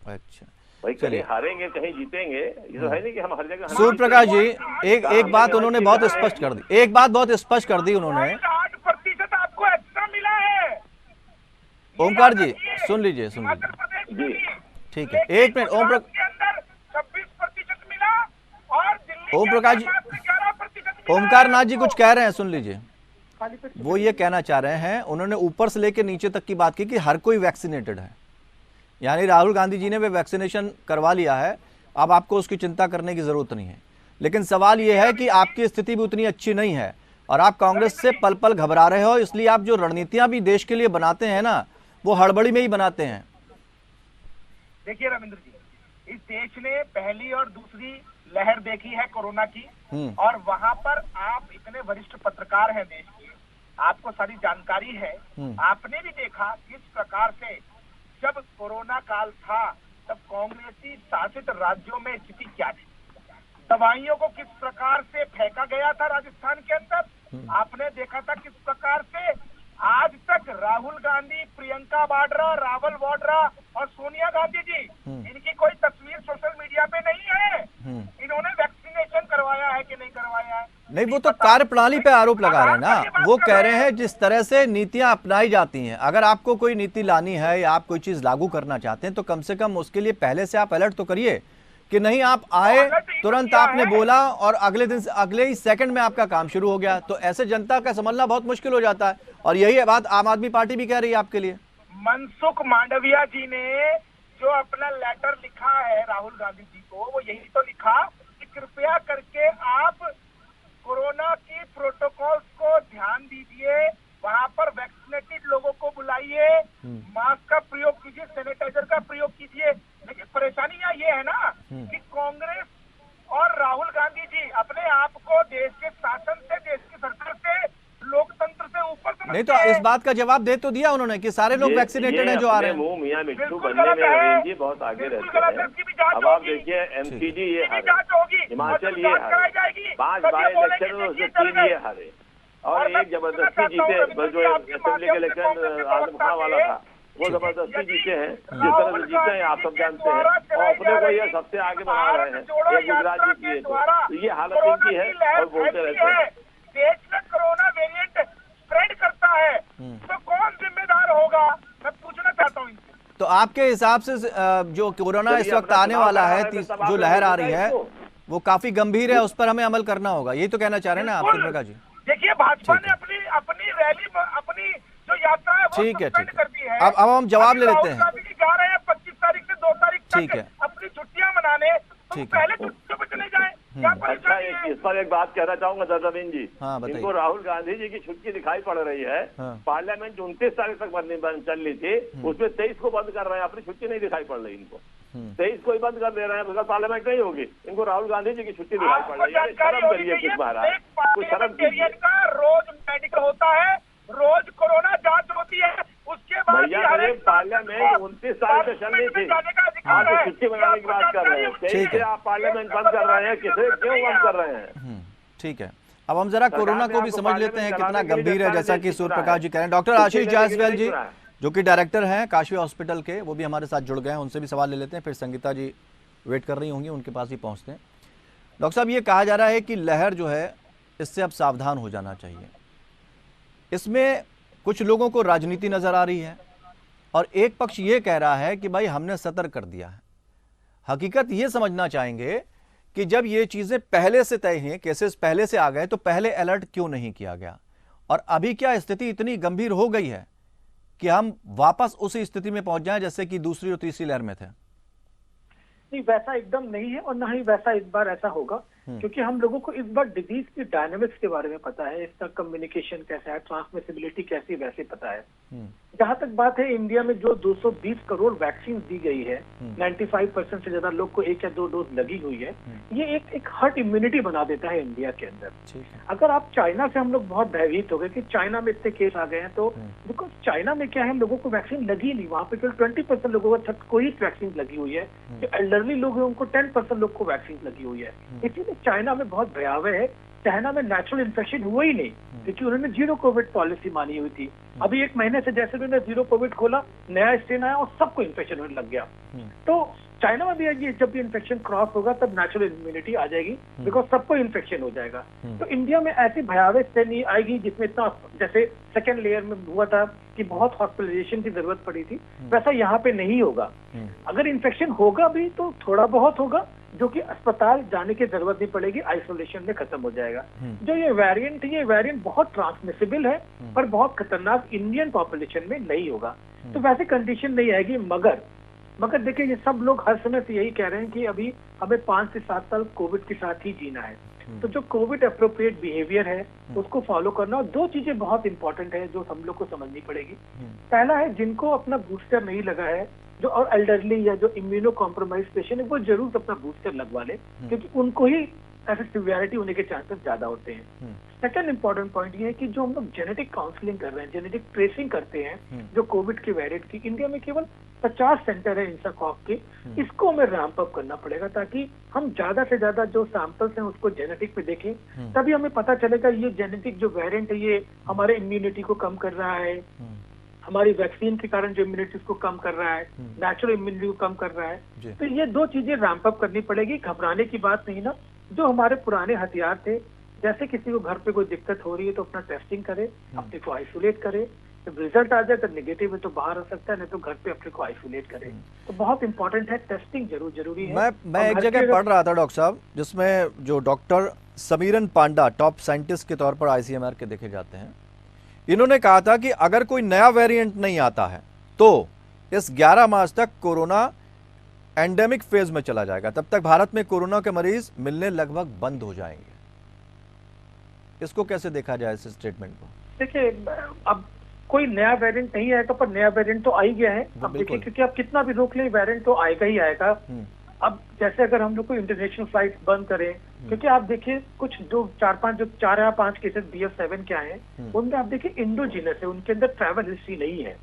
अच्छा भाई, कहीं हारेंगे कहीं जीतेंगे, ये तो है नहीं कि हम हर जगह। सूर्य प्रकाश जी एक बात उन्होंने बहुत स्पष्ट कर दी, एक बात बहुत स्पष्ट कर दी उन्होंने। 8% आपको एक्स्ट्रा मिला है। ओमकार जी सुन लीजिए जी, ठीक है, एक मिनट। 26% मिला और दिल्ली ओम प्रकाश जी, 11% ओमकार नाथ जी कुछ कह रहे हैं, सुन लीजिए। वो ये कहना चाह रहे हैं, उन्होंने ऊपर से लेकर नीचे तक की बात की कि हर कोई वैक्सीनेटेड है, यानी राहुल गांधी जी ने वे वैक्सीनेशन करवा लिया है, अब आपको उसकी चिंता करने की जरूरत नहीं है। लेकिन सवाल यह है कि आपकी स्थिति भी उतनी अच्छी नहीं है और आप कांग्रेस से पल पल घबरा रहे हो, इसलिए आप जो रणनीतियां भी देश के लिए बनाते हैं ना, वो हड़बड़ी में ही बनाते हैं। देखिए रविंद्र जी, इस देश ने पहली और दूसरी लहर देखी है कोरोना की, और वहां पर आप इतने वरिष्ठ पत्रकार हैं देश के, आपको सारी जानकारी है। आपने भी देखा किस प्रकार से जब कोरोना काल था तब कांग्रेसी शासित राज्यों में स्थिति क्या थी, दवाइयों को किस प्रकार से फेंका गया था राजस्थान के अंदर। आपने देखा था किस प्रकार से आज तक राहुल गांधी, प्रियंका वाड्रा, रावल वाड्रा और सोनिया गांधी जी, इनकी कोई तस्वीर सोशल मीडिया पे नहीं है। इन्होंने वैक्सीनेशन करवाया है कि नहीं करवाया है? नहीं, वो तो कार्यप्रणाली पे आरोप लगा रहे हैं ना। वो कह रहे हैं जिस तरह से नीतियां अपनाई जाती हैं, अगर आपको कोई नीति लानी है या आप कोई चीज लागू करना चाहते हैं तो कम से कम उसके लिए पहले से आप अलर्ट तो करिए कि नहीं आप आए तुरंत आपने बोला और अगले दिन अगले ही सेकंड में आपका काम शुरू हो गया, तो ऐसे जनता का समझना बहुत मुश्किल हो जाता है। और यही बात आम आदमी पार्टी भी कह रही है आपके लिए। मनसुख मांडविया जी ने जो अपना लेटर लिखा है राहुल गांधी जी को, वो यही तो लिखा कि कृपया करके आप कोरोना की प्रोटोकॉल्स को ध्यान दीजिए, वहां पर वैक्सीनेटेड लोगों को बुलाइए, मास्क का प्रयोग कीजिए, सैनिटाइजर का प्रयोग कीजिए। लेकिन परेशानी यहाँ ये है ना कि कांग्रेस और राहुल गांधी जी अपने आप को देश के शासन से, देश की सरकार से, लोकतंत्र से ऊपर समझते नहीं, तो इस बात का जवाब दे तो दिया उन्होंने कि सारे लोग वैक्सीनेटेड हैं जो आ रहे हैं। मुंह मियां मिट्ठू बनने में रविंद्र जी बहुत आगे रहते हैं। अब आप देखिए एमसीडी ये हारे, हिमाचल ये हारे, 5 बार इलेक्शन में उससे 3 ये हारे और एक जबरदस्ती जीते। जो असेंबली के इलेक्शन आजम खां वाला था वो जबरदस्ती जीते हैं, जिस तरह से जीते हैं आप सब जानते हैं, और अपने को ये सबसे आगे बना रहे हैं। ये गुजरात जीती है तो ये हालत इनकी है और बोलते रहते हैं। देश में कोरोना वेरिएंट स्प्रेड करता है तो कौन जिम्मेदार होगा, मैं पूछना चाहता हूँ इनसे। तो आपके हिसाब से जो कोरोना इस वक्त आने वाला है, जो लहर आ रही है वो काफी गंभीर है, उस पर हमें अमल करना होगा, यही तो कहना चाह रहे हैं ना आप सूर्य प्रकाश जी? देखिए, भाजपा ने अपनी रैली, अपनी जो यात्रा है वो सस्पेंड कर दी है। अब हम जवाब ले लेते हैं। जा रहे हैं 25 तारीख से 2 तारीख तक अपनी छुट्टियां मनाने, तो पहले छुट्टियों पे चले जाए। अच्छा, इस पर एक बात कहना चाहूंगा दर्दाबीन जी। इनको राहुल गांधी जी की छुट्टी दिखाई पड़ रही है। पार्लियामेंट 29 तारीख तक चल रही थी, उसमें 23 को बंद कर रहे हैं, अपनी छुट्टी नहीं दिखाई पड़ रही इनको। 23 को ही बंद कर दे रहे हैं, बगैर पार्लियामेंट नहीं होगी। इनको राहुल गांधी जी की छुट्टी दिलाई पड़ रही है। शर्म करिए कुछ महाराज, कुछ शर्म कीजिए। रोज मेडिकल होता है, रोज कोरोना जांच होती है, उसके बाद भैया पार्लियामेंट 29 तारीख से चल रही थी, आप तो छुट्टी बनाने की बात कर रहे हैं। ठीक है, आप पार्लियामेंट बंद कर रहे हैं, किसे क्यों बंद कर रहे हैं? ठीक है, अब हम जरा कोरोना को भी समझ लेते हैं कितना गंभीर है, जैसा कि सूर्य प्रकाश जी कह रहे हैं। डॉक्टर आशीष जायसवाल जी जो कि डायरेक्टर हैं काशी हॉस्पिटल के, वो भी हमारे साथ जुड़ गए हैं, उनसे भी सवाल ले लेते हैं, फिर संगीता जी वेट कर रही होंगी, उनके पास ही पहुंचते हैं। डॉक्टर साहब, ये कहा जा रहा है कि लहर जो है इससे अब सावधान हो जाना चाहिए। इसमें कुछ लोगों को राजनीति नजर आ रही है और एक पक्ष ये कह रहा है कि भाई हमने सतर्क कर दिया है। हकीकत ये समझना चाहेंगे कि जब ये चीजें पहले से तय हैं, केसेस पहले से आ गए, तो पहले अलर्ट क्यों नहीं किया गया, और अभी क्या स्थिति इतनी गंभीर हो गई है कि हम वापस उसी स्थिति में पहुंच जाएं जैसे कि दूसरी और तीसरी लहर में थे? नहीं, वैसा एकदम नहीं है और ना ही वैसा इस बार ऐसा होगा, क्योंकि हम लोगों को इस बार डिजीज की डायनामिक्स के बारे में पता है, इसका कम्युनिकेशन कैसा है, ट्रांसमिसिबिलिटी कैसी, वैसे पता है। जहां तक बात है इंडिया में जो 220 करोड़ वैक्सीन दी गई है, 95% से ज्यादा लोग को 1 या 2 डोज लगी हुई है, ये एक हर्ड इम्यूनिटी बना देता है इंडिया के अंदर। अगर आप चाइना से हम लोग बहुत भयभीत हो गए कि चाइना में इतने केस आ गए हैं, तो बिकॉज चाइना में क्या है, लोगों को वैक्सीन लगी नहीं, वहां पे केवल 20% लोगों को ही वैक्सीन लगी हुई है। जो एल्डरली लोग हैं उनको 10% लोग को वैक्सीन लगी हुई है। इसीलिए चाइना में बहुत भयावह है। चाइना में नेचुरल इन्फेक्शन हुआ ही नहीं, क्योंकि उन्होंने जीरो कोविड पॉलिसी मानी हुई थी। अभी 1 महीने से जैसे उन्होंने जीरो कोविड खोला, नया स्ट्रेन आया और सबको इन्फेक्शन होने लग गया। तो चाइना में भी जब भी इन्फेक्शन क्रॉस होगा तब नेचुरल इम्यूनिटी आ जाएगी, बिकॉज सबको इन्फेक्शन हो जाएगा। तो इंडिया में ऐसी भयावह स्थिति नहीं आएगी जिसमें इतना, जैसे सेकेंड लेयर में हुआ था कि बहुत हॉस्पिटलाइजेशन की जरूरत पड़ी थी, वैसा यहाँ पे नहीं होगा। अगर इन्फेक्शन होगा भी तो थोड़ा बहुत होगा, जो कि अस्पताल जाने की जरूरत नहीं पड़ेगी, आइसोलेशन में खत्म हो जाएगा। जो ये वेरिएंट बहुत ट्रांसमिसिबल है पर बहुत खतरनाक इंडियन पॉपुलेशन में नहीं होगा, तो वैसे कंडीशन नहीं आएगी। मगर देखिए, ये सब लोग हर समय से यही कह रहे हैं कि अभी हमें 5 से 7 साल कोविड के साथ ही जीना है। तो जो कोविड अप्रोप्रिएट बिहेवियर है उसको फॉलो करना, और 2 चीजें बहुत इंपॉर्टेंट है जो हम लोग को समझनी पड़ेगी। पहला है, जिनको अपना बूस्टर नहीं लगा है, जो और एल्डरली या जो इम्यूनो कॉम्प्रोमाइज पेशेंट है, वो जरूर अपना बूस्टर लगवा ले, क्योंकि उनको ही ऐसे सिवियरिटी होने के चांसेस ज्यादा होते हैं। सेकंड इंपॉर्टेंट पॉइंट ये है कि जो हम लोग जेनेटिक काउंसलिंग कर रहे हैं, जेनेटिक ट्रेसिंग करते हैं जो कोविड के वेरिएंट की, इंडिया में केवल 50 सेंटर है इंसाकॉफ के, इसको हमें रैंप अप करना पड़ेगा ताकि हम ज्यादा से ज्यादा जो सैंपल्स हैं उसको जेनेटिक पे देखें, तभी हमें पता चलेगा ये जेनेटिक जो वेरिएंट है ये हमारे इम्यूनिटी को कम कर रहा है, हमारी वैक्सीन के कारण जो इम्यूनिटी को कम कर रहा है, नेचुरल इम्यूनिटी को कम कर रहा है। तो ये 2 चीजें रैंप अप करनी पड़ेगी। घबराने की बात नहीं ना, जो हमारे पुराने हथियार थे, जैसे किसी को घर पे कोई दिक्कत हो रही है तो अपना टेस्टिंग करे, अपने को आइसोलेट करे, जब रिजल्ट आ जाए तो नेगेटिव है तो बाहर आ सकता है, नहीं तो घर पे अपने को आइसोलेट करे। तो बहुत इंपॉर्टेंट है, टेस्टिंग जरूरी है। मैं एक जगह पढ़ रहा था डॉक्टर साहब, जिसमें जो doctor Samiran Panda top scientist के तौर पर आईसीएमआर के देखे जाते हैं, इन्होंने कहा था कि अगर कोई नया वेरिएंट नहीं आता है तो इस 11 मार्च तक कोरोना एंडेमिक फेज में चला जाएगा, तब तक भारत में कोरोना के मरीज मिलने लगभग बंद हो जाएंगे। इसको कैसे देखा जाए इस स्टेटमेंट को? देखिए, अब कोई नया वेरिएंट नहीं आएगा, पर नया वेरिएंट तो आ ही गया है। अब देखिए, क्योंकि आप कितना भी रोक ले, वेरिएंट तो आएगा ही आएगा। अब जैसे अगर हम लोग को इंटरनेशनल फ्लाइट बंद करें, क्योंकि आप देखिए कुछ जो 4 या 5 केसेस BF7 के आए हैं, उनमें आप देखिए इंडोजीनस है, उनके अंदर ट्रैवल हिस्ट्री नहीं है।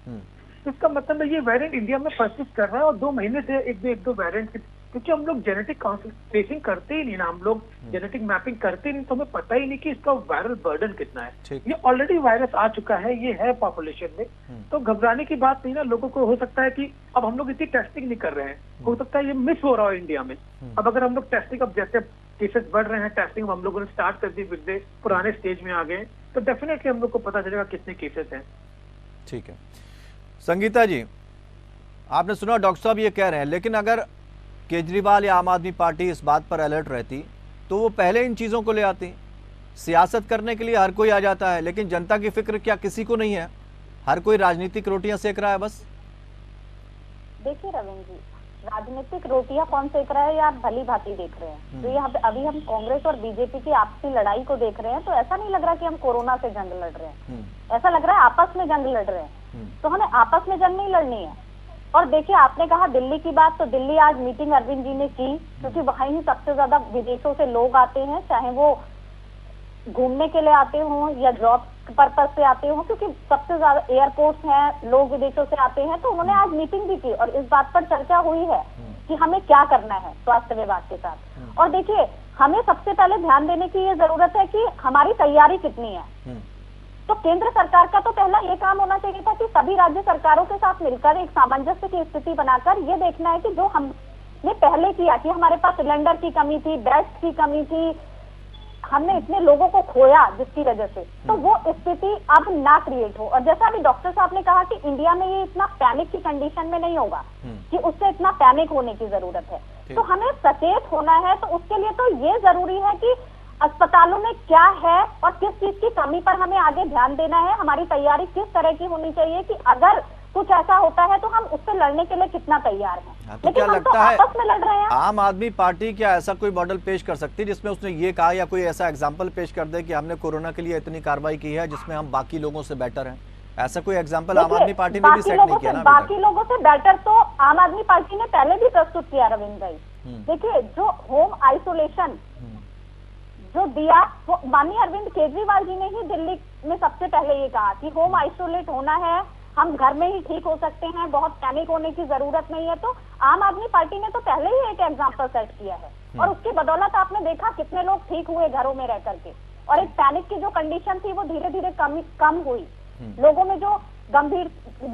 तो इसका मतलब है ये वेरिएंट इंडिया में परसिस्ट कर रहा है, और 2 महीने से एक दो वेरिएंट, क्योंकि हम लोग जेनेटिक ट्रेसिंग करते ही नहीं ना, हम लोग जेनेटिक मैपिंग करते ही नहीं, तो हमें पता ही नहीं कि इसका वायरल बर्डन कितना है। ये ऑलरेडी वायरस आ चुका है, ये है पॉपुलेशन में, तो घबराने की बात नहीं ना। लोगों को हो सकता है कि अब हम लोग इतनी टेस्टिंग नहीं कर रहे हैं, हो सकता है ये मिस हो रहा हो इंडिया में। अब अगर हम लोग टेस्टिंग, अब जैसे केसेस बढ़ रहे हैं, टेस्टिंग हम लोगों ने स्टार्ट कर दी, फिर से पुराने स्टेज में आ गए, तो डेफिनेटली हम लोग को पता चलेगा कितने केसेस हैं। ठीक है, संगीता जी, आपने सुना डॉक्टर साहब ये कह रहे हैं, लेकिन अगर केजरीवाल या आम आदमी पार्टी इस बात पर अलर्ट रहती तो वो पहले इन चीज़ों को ले आती। सियासत करने के लिए हर कोई आ जाता है, लेकिन जनता की फिक्र क्या किसी को नहीं है? हर कोई राजनीतिक रोटियां सेक रहा है बस। देखिए रविंद्र जी, राजनीतिक रोटियां कौन सेक रहा है ये आप भली भांति देख रहे हैं। तो यहाँ पे अभी हम कांग्रेस और बीजेपी की आपसी लड़ाई को देख रहे हैं, तो ऐसा नहीं लग रहा कि हम कोरोना से जंग लड़ रहे हैं, ऐसा लग रहा है आपस में जंग लड़ रहे हैं। तो हमें आपस में जंग नहीं लड़नी है, और देखिए, आपने कहा दिल्ली की बात, तो दिल्ली आज मीटिंग अरविंद जी ने की, क्योंकि वहीं ही सबसे ज्यादा विदेशों से लोग आते हैं, चाहे वो घूमने के लिए आते हों या जॉब पर्पज से आते हों, क्योंकि सबसे ज्यादा एयरपोर्ट्स हैं, लोग विदेशों से आते हैं। तो उन्होंने आज मीटिंग भी की और इस बात पर चर्चा हुई है कि हमें क्या करना है स्वास्थ्य विभाग के साथ। और देखिए, हमें सबसे पहले ध्यान देने की ये जरूरत है कि हमारी तैयारी कितनी है। तो केंद्र सरकार का तो पहला ये काम होना चाहिए था कि सभी राज्य सरकारों के साथ मिलकर एक सामंजस्य की स्थिति बनाकर ये देखना है कि जो हमने पहले किया कि हमारे पास सिलेंडर की कमी थी, बेड्स की कमी थी, हमने इतने लोगों को खोया जिसकी वजह से, तो वो स्थिति अब ना क्रिएट हो। और जैसा अभी डॉक्टर साहब ने कहा कि इंडिया में ये इतना पैनिक की कंडीशन में नहीं होगा कि उससे इतना पैनिक होने की जरूरत है। तो हमें सचेत होना है। तो उसके लिए तो ये जरूरी है कि अस्पतालों में क्या है और किस चीज की कमी पर हमें आगे ध्यान देना है, हमारी तैयारी किस तरह की होनी चाहिए कि अगर कुछ ऐसा होता है तो हम उससे लड़ने के लिए कितना तैयार हैं। तो क्या लेकिन हम लगता तो है आपस में लड़ रहे हैं। आम आदमी पार्टी क्या ऐसा कोई मॉडल पेश कर सकती है जिसमें उसने ये कहा या कोई ऐसा एग्जाम्पल पेश कर दे कि हमने कोरोना के लिए इतनी कार्रवाई की है जिसमें हम बाकी लोगों से बेटर हैं? ऐसा कोई एग्जाम्पल आम आदमी पार्टी ने भी सेट नहीं किया ना? बाकी लोगों से बेटर तो आम आदमी पार्टी ने पहले भी प्रस्तुत किया रविंद्र भाई। देखिए, जो होम आइसोलेशन जो दिया, वो माननीय अरविंद केजरीवाल जी ने ही दिल्ली में सबसे पहले ये कहा कि होम आइसोलेट होना है, हम घर में ही ठीक हो सकते हैं, बहुत पैनिक होने की जरूरत नहीं है। तो आम आदमी पार्टी ने तो पहले ही एक एग्जाम्पल सेट किया है और उसकी बदौलत आपने देखा कितने लोग ठीक हुए घरों में रह करके, और एक पैनिक की जो कंडीशन थी वो धीरे धीरे कम हुई। लोगों में जो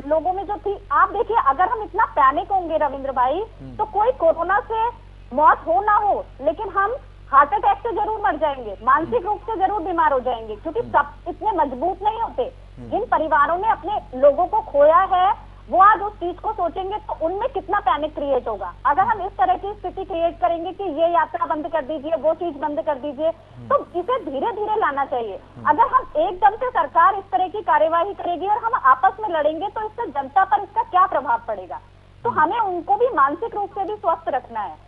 लोगों में जो थी, आप देखिए, अगर हम इतना पैनिक होंगे रविंद्र भाई, तो कोई कोरोना से मौत हो ना हो, लेकिन हम हार्ट अटैक से जरूर मर जाएंगे, मानसिक रूप से जरूर बीमार हो जाएंगे, क्योंकि सब इतने मजबूत नहीं होते। जिन परिवारों ने अपने लोगों को खोया है वो आज उस चीज को सोचेंगे तो उनमें कितना पैनिक क्रिएट होगा। अगर हम इस तरह की स्थिति क्रिएट करेंगे कि ये यात्रा बंद कर दीजिए, वो चीज बंद कर दीजिए, तो इसे धीरे धीरे लाना चाहिए। अगर हम एकदम से सरकार इस तरह की कार्यवाही करेगी और हम आपस में लड़ेंगे तो इससे जनता पर इसका क्या प्रभाव पड़ेगा। तो हमें उनको भी मानसिक रूप से भी स्वस्थ रखना है।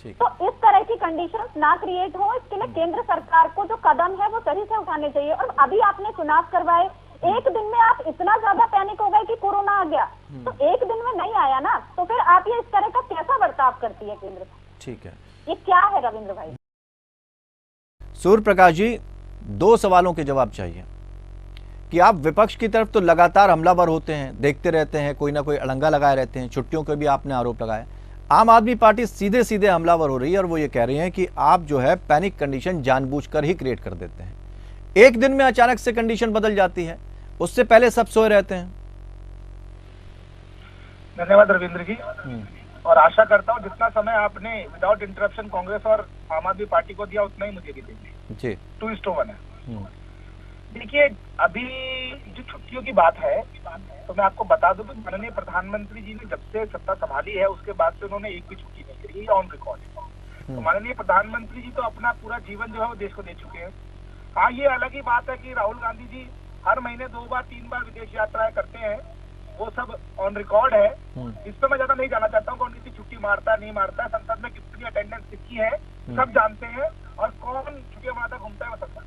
तो इस तरह की कंडीशंस ना क्रिएट हो, इसके लिए केंद्र सरकार को जो कदम है वो सही से उठाने चाहिए। और अभी आपने चुनाव करवाए, एक दिन में आप इतना ज्यादा पैनिक हो गए कि कोरोना आ गया, तो एक दिन में नहीं आया ना, तो फिर आप ये इस तरह का कैसा बर्ताव करती है केंद्र? ठीक है, ये क्या है रविंद्र भाई? सूर्य प्रकाश जी, दो सवालों के जवाब चाहिए कि आप विपक्ष की तरफ तो लगातार हमलावर होते हैं, देखते रहते हैं, कोई ना कोई अड़ंगा लगाए रहते हैं, छुट्टियों के भी आपने आरोप लगाए। आम आदमी पार्टी सीधे सीधे हमलावर हो रही है और वो ये कह रही है कि आप जो है पैनिक कंडीशन जानबूझकर ही क्रिएट कर देते हैं। एक दिन में अचानक से कंडीशन बदल जाती है, उससे पहले सब सोए रहते हैं। धन्यवाद रविंद्र जी, और आशा करता हूँ जितना समय आपने विदाउट इंटरप्शन कांग्रेस और आम आदमी पार्टी को दिया उतना ही मुझे भी देंगे जी। 2:1 है। देखिए, अभी जो छुट्टियों की बात है तो मैं आपको बता दूं कि माननीय प्रधानमंत्री जी ने जब से सत्ता संभाली है उसके बाद से उन्होंने एक भी छुट्टी नहीं करी, ऑन रिकॉर्ड। तो माननीय प्रधानमंत्री जी तो अपना पूरा जीवन जो है वो देश को दे चुके हैं। हाँ, ये अलग ही बात है कि राहुल गांधी जी हर महीने 2 बार 3 बार विदेश यात्राएं करते हैं, वो सब ऑन रिकॉर्ड है। इस पर मैं ज्यादा नहीं जाना चाहता हूँ कौन कितनी छुट्टी मारता नहीं मारता, संसद में कितनी अटेंडेंस किसकी है सब जानते हैं, और कौन छुट्टियां मारता घूमता है वो सब।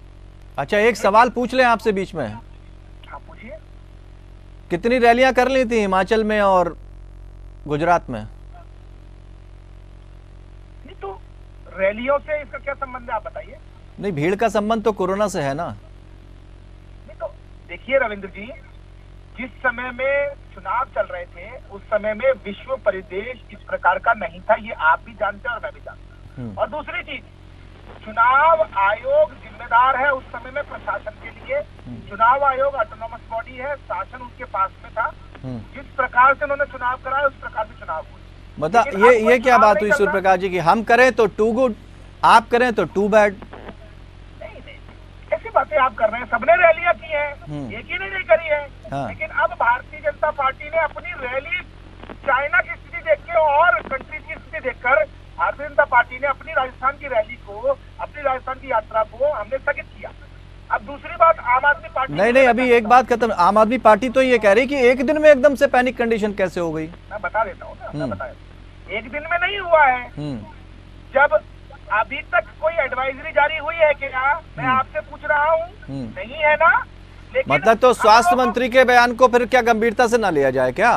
अच्छा, एक सवाल पूछ लें आपसे बीच में? हाँ, पूछिए। कितनी रैलियां कर ली थी हिमाचल में और गुजरात में? नहीं, तो रैलियों से इसका क्या संबंध है आप बताइए? नहीं, भीड़ का संबंध तो कोरोना से है ना। नहीं, तो देखिए रविंद्र जी, जिस समय में चुनाव चल रहे थे उस समय में विश्व परिदृश्य इस प्रकार का नहीं था, ये आप भी जानते हैं और मैं भी जानता हूँ। और दूसरी चीज, चुनाव आयोग जिम्मेदार है उस समय में प्रशासन के लिए। चुनाव आयोग ऑटोनोमस बॉडी है, शासन उनके पास में था। जिस प्रकार से उन्होंने चुनाव कराया उस प्रकार से चुनाव हुए। मतलब ये क्या बात हुई सूर्य प्रकाश जी की हम करें तो टू गुड, आप करें तो टू बैड? नहीं, ऐसी बातें आप कर रहे हैं। सबने रैलियां की है, एक ही ने नहीं करी है। लेकिन अब भारतीय जनता पार्टी ने अपनी रैली चाइना की स्थिति देख के और कंट्रीज की स्थिति देखकर भारतीय जनता पार्टी ने अपनी राजस्थान की रैली को, अपनी राजस्थान की यात्रा को हमने स्थगित किया। अब दूसरी बात, आम आदमी पार्टी नहीं, अभी एक बात खत्म। आम आदमी पार्टी तो ये कह रही कि एक दिन में एकदम से पैनिक कंडीशन कैसे हो गई? मैं बता देता हूँ ना, मैं बता देता हूँ। एक दिन में नहीं हुआ है। जब अभी तक कोई एडवाइजरी जारी हुई है क्या, मैं आपसे पूछ रहा हूँ? नहीं है ना। मतलब तो स्वास्थ्य मंत्री के बयान को फिर क्या गंभीरता से ना लिया जाए क्या?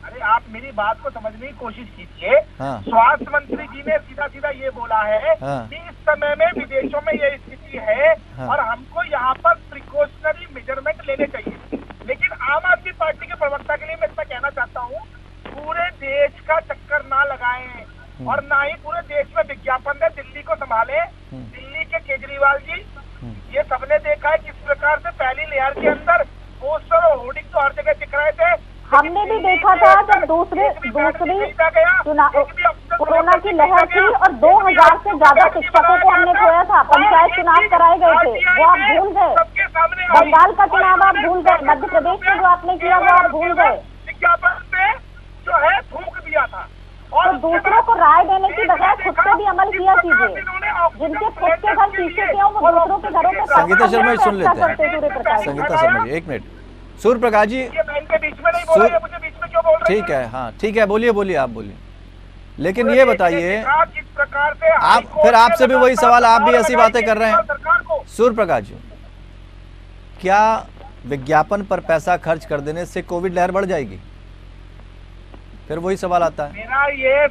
अरे आप मेरी बात को समझने की कोशिश कीजिए। हाँ। स्वास्थ्य मंत्री जी ने सीधा सीधा ये बोला है हाँ। कि इस समय में विदेशों में ये स्थिति है हाँ। और हमको यहाँ पर प्रिकॉशनरी मेजरमेंट लेने चाहिए। लेकिन आम आदमी पार्टी के प्रवक्ता के लिए मैं इतना कहना चाहता हूँ, पूरे देश का चक्कर ना लगाएं और ना ही पूरे देश में विज्ञापन दे दिल्ली को संभाले। दिल्ली के केजरीवाल जी, ये सबने देखा है किस प्रकार से पहली लहर के अंदर पोस्टर और होर्डिंग तो हर जगह दिख रहे थे। हमने भी देखा था जब दूसरी कोरोना की लहर थी और 2000 से ज्यादा शिक्षकों को हमने खोया था। पंचायत चुनाव कराए गए थे, वो आप भूल गए। बंगाल का चुनाव आप भूल गए। मध्य प्रदेश में जो आपने किया वो आप भूल गए। विज्ञापन पे जो है थूक दिया था। तो दूसरों को राय देने की बजाय खुद पे भी अमल किया कीजिए। जिनके खुद के घर शीशे के हों वो दूसरों के घरों पे संगीता शर्मा सुन लेते हैं। सूर्य प्रकाश, संगीता शर्मा जी, 1 मिनट। सूर्य प्रकाश जी, ठीक है, हाँ ठीक है, बोलिए बोलिए, आप बोलिए। लेकिन ये बताइए, आप फिर आपसे भी वही सवाल, आप भी ऐसी बातें कर रहे हैं। सूर्य प्रकाश जी, क्या विज्ञापन पर पैसा खर्च कर देने से कोविड लहर बढ़ जाएगी? फिर वही सवाल आता है।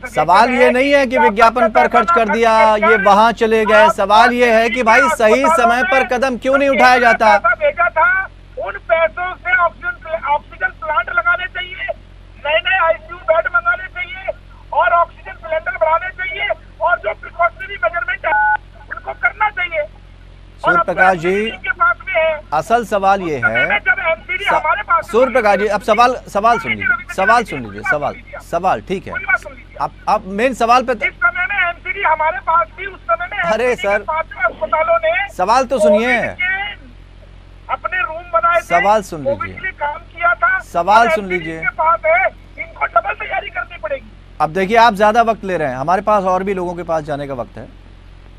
सवाल ये नहीं है कि विज्ञापन पर खर्च कर दिया, ये वहां चले गए। सवाल ये है कि भाई सही समय पर कदम क्यों नहीं उठाया जाता? भेजा था, उन पैसों से ऑक्सीजन प्लांट लगाने चाहिए, नए नए आईसीयू बेड मंगाने चाहिए और ऑक्सीजन सिलेंडर बढ़ाने चाहिए और जो प्रिकॉशनरी मेजरमेंट है उनको करना चाहिए। सूर्य प्रकाश जी, असल सवाल ये है, सूर्य प्रकाश जी, अब सवाल सुन लीजिए, सवाल ठीक है। आप मेन सवाल पे जिस समय में एमसीडी हमारे पास थी उस समय में अरे सर, अस्पतालों ने सवाल तो सुनिए, अपने रूम बनाए थे, सवाल सुन लीजिए, काम किया था, सवाल सुन लीजिए। इनको डबल तैयारी करनी पड़ेगी। अब देखिए, आप ज्यादा वक्त ले रहे हैं, हमारे पास और भी लोगों के पास जाने का वक्त है।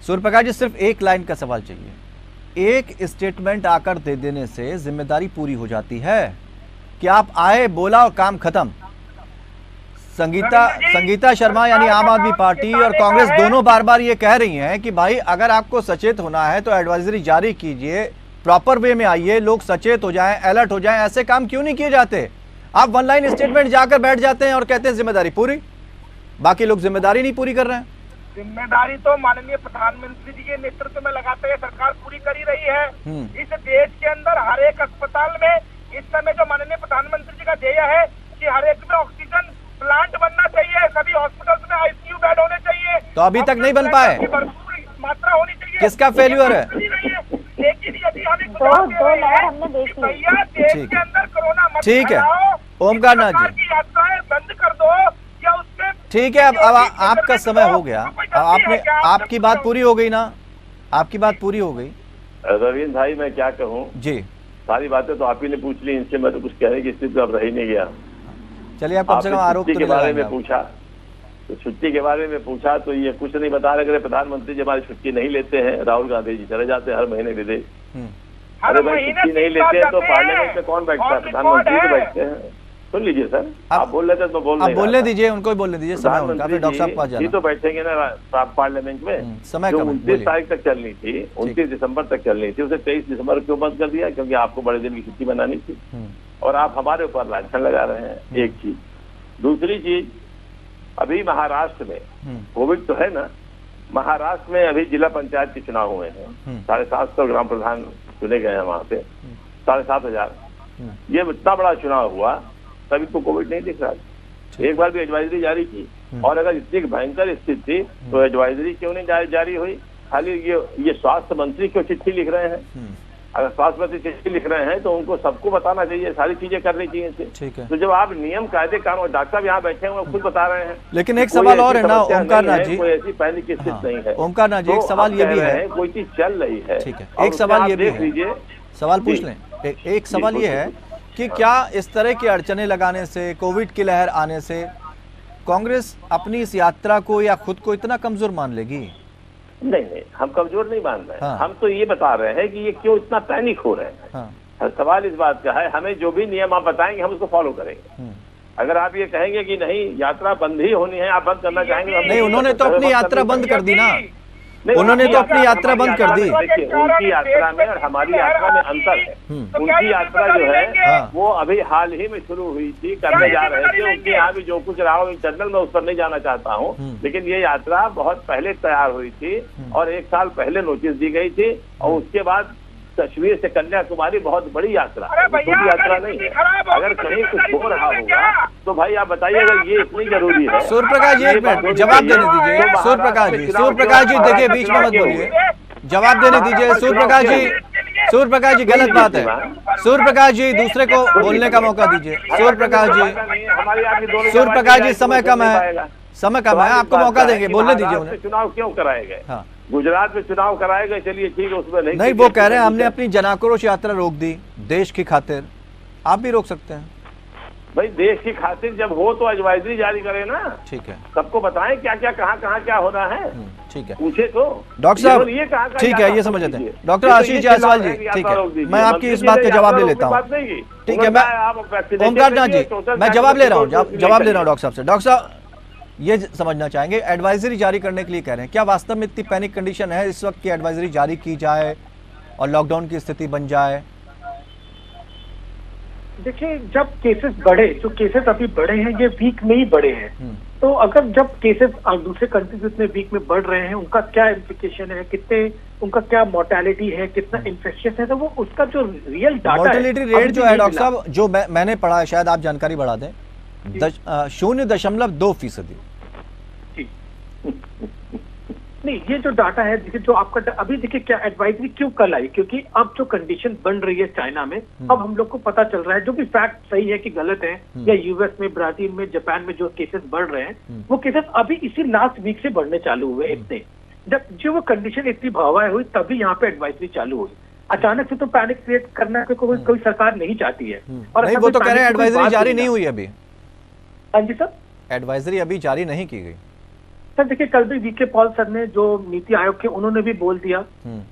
सूर्य प्रकाश जी, सिर्फ एक लाइन का सवाल चाहिए। एक स्टेटमेंट आकर दे देने से जिम्मेदारी पूरी हो जाती है कि आप आए, बोला और काम खत्म। संगीता शर्मा यानी आम आदमी पार्टी और कांग्रेस दोनों बार बार ये कह रही हैं कि भाई अगर आपको सचेत होना है तो एडवाइजरी जारी कीजिए, प्रॉपर वे में आइए, लोग सचेत हो जाएं, अलर्ट हो जाएं। ऐसे काम क्यों नहीं किए जाते? आप वन लाइन स्टेटमेंट जाकर बैठ जाते हैं और कहते हैं जिम्मेदारी पूरी, बाकी लोग जिम्मेदारी नहीं पूरी कर रहे हैं। जिम्मेदारी तो माननीय प्रधानमंत्री जी के नेतृत्व में लगाते हुए सरकार पूरी कर ही रही है। इस देश के अंदर हर एक अस्पताल में इस समय जो माननीय प्रधानमंत्री जी का ध्येय है कि हर एक में ऑक्सीजन प्लांट बनना चाहिए, सभी हॉस्पिटल्स में आईसीयू बेड होने चाहिए, तो अभी तक नहीं बन पाए। मात्रा होनी चाहिए। किसका फेल्यूर है? लेकिन यदि हम हमने देख भैया देश के अंदर कोरोना मत ठीक है, ओमकार नाथ जी, यात्राएं बंद कर दो या उससे ठीक है। अब आपका समय हो गया, आपकी बात पूरी हो गई ना, आपकी बात पूरी हो गई। रविंद्र भाई, मैं क्या कहूँ जी, सारी बातें तो आप ही ने पूछ ली, इनसे मैं तो कुछ कहने की स्थिति अब रह ही नहीं गया। चलिए, आप कम से कम आरोप के बारे में पूछा, तो छुट्टी के बारे में पूछा तो ये कुछ नहीं बता रहे। प्रधानमंत्री जी हमारी छुट्टी नहीं लेते हैं, राहुल गांधी जी चले जाते हैं हर महीने विदेश। अरे भाई, छुट्टी नहीं लेते हैं तो पार्लियामेंट में कौन बैठता है? प्रधानमंत्री तो बैठते हैं। सुन लीजिए सर, आप बोल रहे थे तो बोल, बोलने दीजिए, उनको ही बोलने दीजिए। समय उनका, फिर डॉक्टर साहब पास जाना। ये तो बैठेंगे ना पार्लियामेंट में, समय जो 29 तारीख तक चलनी थी, 29 दिसंबर तक चलनी थी, उसे 23 दिसंबर क्यों बंद कर दिया? क्योंकि आपको बड़े दिन की छुट्टी बनानी थी और आप हमारे ऊपर लांछन लगा रहे हैं। एक चीज। दूसरी चीज, अभी महाराष्ट्र में कोविड तो है ना, महाराष्ट्र में अभी जिला पंचायत के चुनाव हुए हैं, 750 ग्राम प्रधान चुने गए हैं वहां पे, 7,500। ये इतना बड़ा चुनाव हुआ, तभी तो कोविड नहीं दिख रहा। एक बार भी एडवाइजरी जारी की, और अगर इतनी भयंकर स्थिति थी तो एडवाइजरी क्यों नहीं जारी हुई? खाली ये स्वास्थ्य मंत्री क्यों चिट्ठी लिख रहे हैं? अगर स्वास्थ्य मंत्री चिट्ठी लिख रहे हैं तो उनको सबको बताना चाहिए, सारी चीजें करनी चाहिए। ठीक है। तो जब आप नियम कायदे कानून, डॉक्टर साहब यहाँ बैठे हैं खुद बता रहे हैं। लेकिन एक सवाल और है ना ओमकार नाथ जी, कोई ऐसी पैनिक की स्थिति नहीं है। ओमकार नाथ जी, एक सवाल ये भी है, कोई चीज चल रही है। ठीक है, एक सवाल ये भी है, सवाल पूछ लें। एक सवाल ये है कि क्या इस तरह की अड़चने लगाने से, कोविड की लहर आने से कांग्रेस अपनी इस यात्रा को या खुद को इतना कमजोर मान लेगी? नहीं, हम कमजोर नहीं मान रहे हैं। हम तो ये बता रहे हैं कि ये क्यों इतना पैनिक हो रहे हैं। सवाल इस बात का है, हमें जो भी नियम आप बताएंगे हम उसको फॉलो करेंगे। अगर आप ये कहेंगे कि नहीं यात्रा बंद ही होनी है, आप बंद करना चाहेंगे, नहीं, उन्होंने तो अपनी यात्रा बंद कर दी ना। उन्होंने तो अपनी यात्रा बंद कर दी। देखिए, उनकी यात्रा में और हमारी यात्रा में अंतर है। उनकी यात्रा जो है वो अभी हाल ही में शुरू हुई थी, करने जा रहे थे। उनके यहाँ भी जो कुछ रहा हो जनरल, मैं उस पर नहीं जाना चाहता हूँ, लेकिन ये यात्रा बहुत पहले तैयार हुई थी और 1 साल पहले नोटिस दी गई थी। और उसके बाद कश्मीर से कन्याकुमारी बहुत बड़ी यात्रा, छोटी यात्रा नहीं है। अगर कहीं कुछ हो रहा होगा तो भाई आप बताइए, अगर ये इतनी जरूरी है। सूर्य प्रकाश जी एक मिनट जवाब देने दीजिए। सूर्य प्रकाश जी देखिए बीच में मत बोलिए, जवाब देने दीजिए। सूर्य प्रकाश जी गलत बात है। सूर्य प्रकाश जी दूसरे को बोलने का मौका दीजिए। सूर्य प्रकाश जी समय कम है, आपको मौका देंगे, बोलने दीजिए उन्हें। चुनाव क्यों कराए गए? गुजरात में चुनाव कराए गए, चलिए ठीक है, उसमें नहीं वो कह रहे हैं हमने अपनी जनाक्रोश यात्रा रोक दी देश की खातिर, आप भी रोक सकते हैं। भाई देश की खातिर जब हो तो एडवाइजरी जारी करें ना। ठीक है, सबको बताएं क्या क्या कहाँ क्या होना है। ठीक है, पूछे तो डॉक्टर साहब ये ठीक है, ये समझ लेते हैं। डॉक्टर आशीष जायसवाल जी ठीक है, मैं आपकी इस बात का जवाब ले लेता हूँ। ठीक है, मैं ओमकार नाथ जी मैं जवाब ले रहा हूँ डॉक्टर साहब से। डॉक्टर साहब ये समझना चाहेंगे, एडवाइजरी जारी करने के लिए कह रहे हैं, क्या वास्तव में इतनी पैनिक कंडीशन है इस वक्त की एडवाइजरी जारी की जाए और लॉकडाउन की स्थिति बन जाए? देखिए, जब केसेस बढ़े, जो केसेस अभी बढ़े हैं ये वीक में ही बढ़े हैं, तो अगर जब केसेस दूसरे कंट्रीज इतने वीक में बढ़ रहे हैं, उनका क्या इम्प्लीकेशन है, कितने उनका क्या मोर्टेलिटी है, कितना इन्फेक्शन है, तो वो उसका जो रियल डाटा मोर्टेलिटी रेट जो है डॉक्टर साहब, जो मैंने पढ़ा है, शायद आप जानकारी बढ़ा दें, 0.2%। नहीं, ये जो डाटा है, देखिए जो आपका अभी देखिए क्या एडवाइजरी क्यों कल आई, क्योंकि अब जो कंडीशन बन रही है चाइना में, अब हम लोग को पता चल रहा है, जो भी फैक्ट सही है कि गलत है, या यूएस में, ब्राजील में, जापान में जो केसेस बढ़ रहे हैं, वो केसेस अभी इसी लास्ट वीक से बढ़ने चालू हुए। इतने जब जो वो कंडीशन इतनी भयावह हुई तभी यहाँ पे एडवाइजरी चालू हुई। अचानक से तो पैनिक क्रिएट करना कोई सरकार नहीं चाहती है। और नहीं, वो तो कह रहे हैं एडवाइजरी जारी नहीं हुई अभी। हाँ जी सर, एडवाइजरी अभी जारी नहीं की गई। सर देखिए, कल भी वीके पॉल सर ने, जो नीति आयोग के, उन्होंने भी बोल दिया,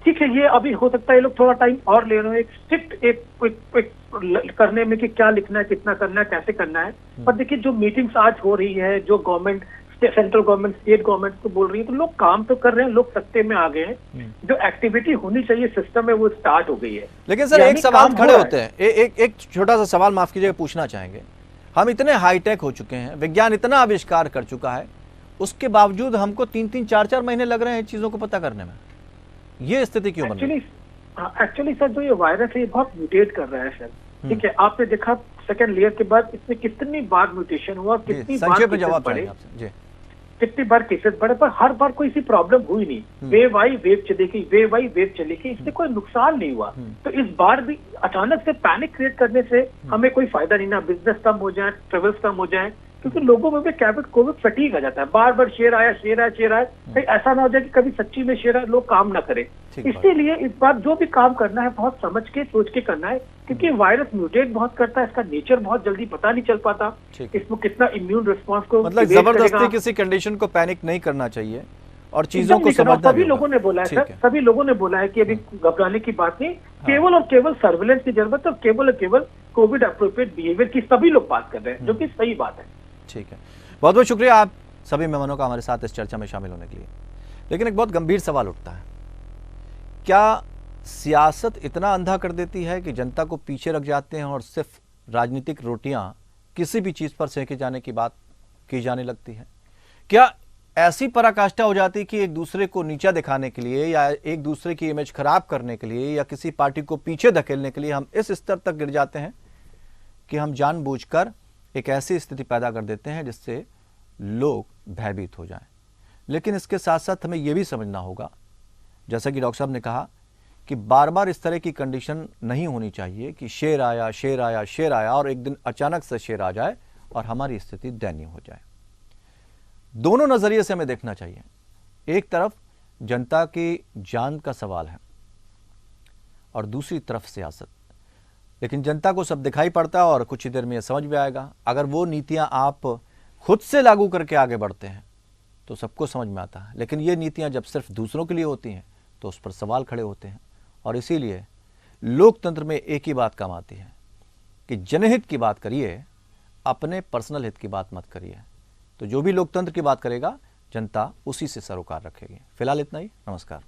ठीक है, ये अभी हो सकता है ये लोग थोड़ा टाइम और ले रहे हैं, एक स्ट्रिक्ट एक करने में कि क्या लिखना है, कितना करना है, कैसे करना है। पर देखिए जो मीटिंग्स आज हो रही है, जो government, central government, state government को बोल रही है, तो लोग काम तो कर रहे हैं, लोग सत्ते में आ गए हैं, जो एक्टिविटी होनी चाहिए सिस्टम में वो स्टार्ट हो गई है। लेकिन सर एक सवाल खड़े होते हैं, एक छोटा सा सवाल माफ कीजिएगा पूछना चाहेंगे। हम इतने हाईटेक हो चुके हैं, विज्ञान इतना आविष्कार कर चुका है, उसके बावजूद हमको 3-3, 4-4 महीने लग रहे हैं चीजों को पता करने में। ये स्थिति क्यों बन रही है? एक्चुअली सर जो ये वायरस है ये बहुत म्यूटेट कर रहा है सर। ठीक है, आपने देखा सेकंड लेयर के बाद इसमें कितनी बार म्यूटेशन हुआ, कितनी बार केसेस बढ़े, पर हर बार कोई सी प्रॉब्लम हुई नहीं। वेव आई वेव चलेगी, वेव आई वेव चलेगी, इससे कोई नुकसान नहीं हुआ। तो इस बार भी अचानक से पैनिक क्रिएट करने से हमें कोई फायदा नहीं, ना बिजनेस कम हो जाए, ट्रेवल्स कम हो जाए, क्योंकि लोगों में भी कोविड फटीग आ जाता है। बार बार शेयर आया, कहीं ऐसा ना हो जाए कि कभी सच्ची में शेयर आया, लोग काम ना करें। इसीलिए इस बार जो भी काम करना है बहुत समझ के, सोच के करना है, क्योंकि वायरस म्यूटेट बहुत करता है, इसका नेचर बहुत जल्दी पता नहीं चल पाता, इसमें कितना इम्यून रिस्पॉन्स को, मतलब जबरदस्ती किसी कंडीशन को पैनिक नहीं करना चाहिए और चीजों को समझना। सभी लोगों ने बोला है सर, सभी लोगों ने बोला है कि अभी घबराने की बात नहीं, केवल और केवल सर्विलेंस की जरूरत है, केवल और केवल कोविड अप्रोप्रिएट बिहेवियर की सभी लोग बात कर रहे हैं, जो कि सही बात है। ठीक है, बहुत बहुत शुक्रिया आप सभी मेहमानों का हमारे साथ इस चर्चा में शामिल होने के लिए। लेकिन एक बहुत गंभीर सवाल उठता है, क्या सियासत इतना अंधा कर देती है कि जनता को पीछे रख जाते हैं और सिर्फ राजनीतिक रोटियां किसी भी चीज पर सेके जाने की बात की जाने लगती है? क्या ऐसी पराकाष्ठा हो जाती है कि एक दूसरे को नीचा दिखाने के लिए या एक दूसरे की इमेज खराब करने के लिए या किसी पार्टी को पीछे धकेलने के लिए हम इस स्तर तक गिर जाते हैं कि हम जानबूझकर एक ऐसी स्थिति पैदा कर देते हैं जिससे लोग भयभीत हो जाएं। लेकिन इसके साथ साथ हमें यह भी समझना होगा, जैसा कि डॉक्टर साहब ने कहा, कि बार बार इस तरह की कंडीशन नहीं होनी चाहिए कि शेर आया और एक दिन अचानक से शेर आ जाए और हमारी स्थिति दयनीय हो जाए। दोनों नजरिए से हमें देखना चाहिए। एक तरफ जनता की जान का सवाल है और दूसरी तरफ सियासत। लेकिन जनता को सब दिखाई पड़ता है और कुछ ही देर में यह समझ में आएगा। अगर वो नीतियां आप खुद से लागू करके आगे बढ़ते हैं तो सबको समझ में आता है, लेकिन ये नीतियां जब सिर्फ दूसरों के लिए होती हैं तो उस पर सवाल खड़े होते हैं। और इसीलिए लोकतंत्र में एक ही बात काम आती है कि जनहित की बात करिए, अपने पर्सनल हित की बात मत करिए। तो जो भी लोकतंत्र की बात करेगा जनता उसी से सरोकार रखेगी। फिलहाल इतना ही, नमस्कार।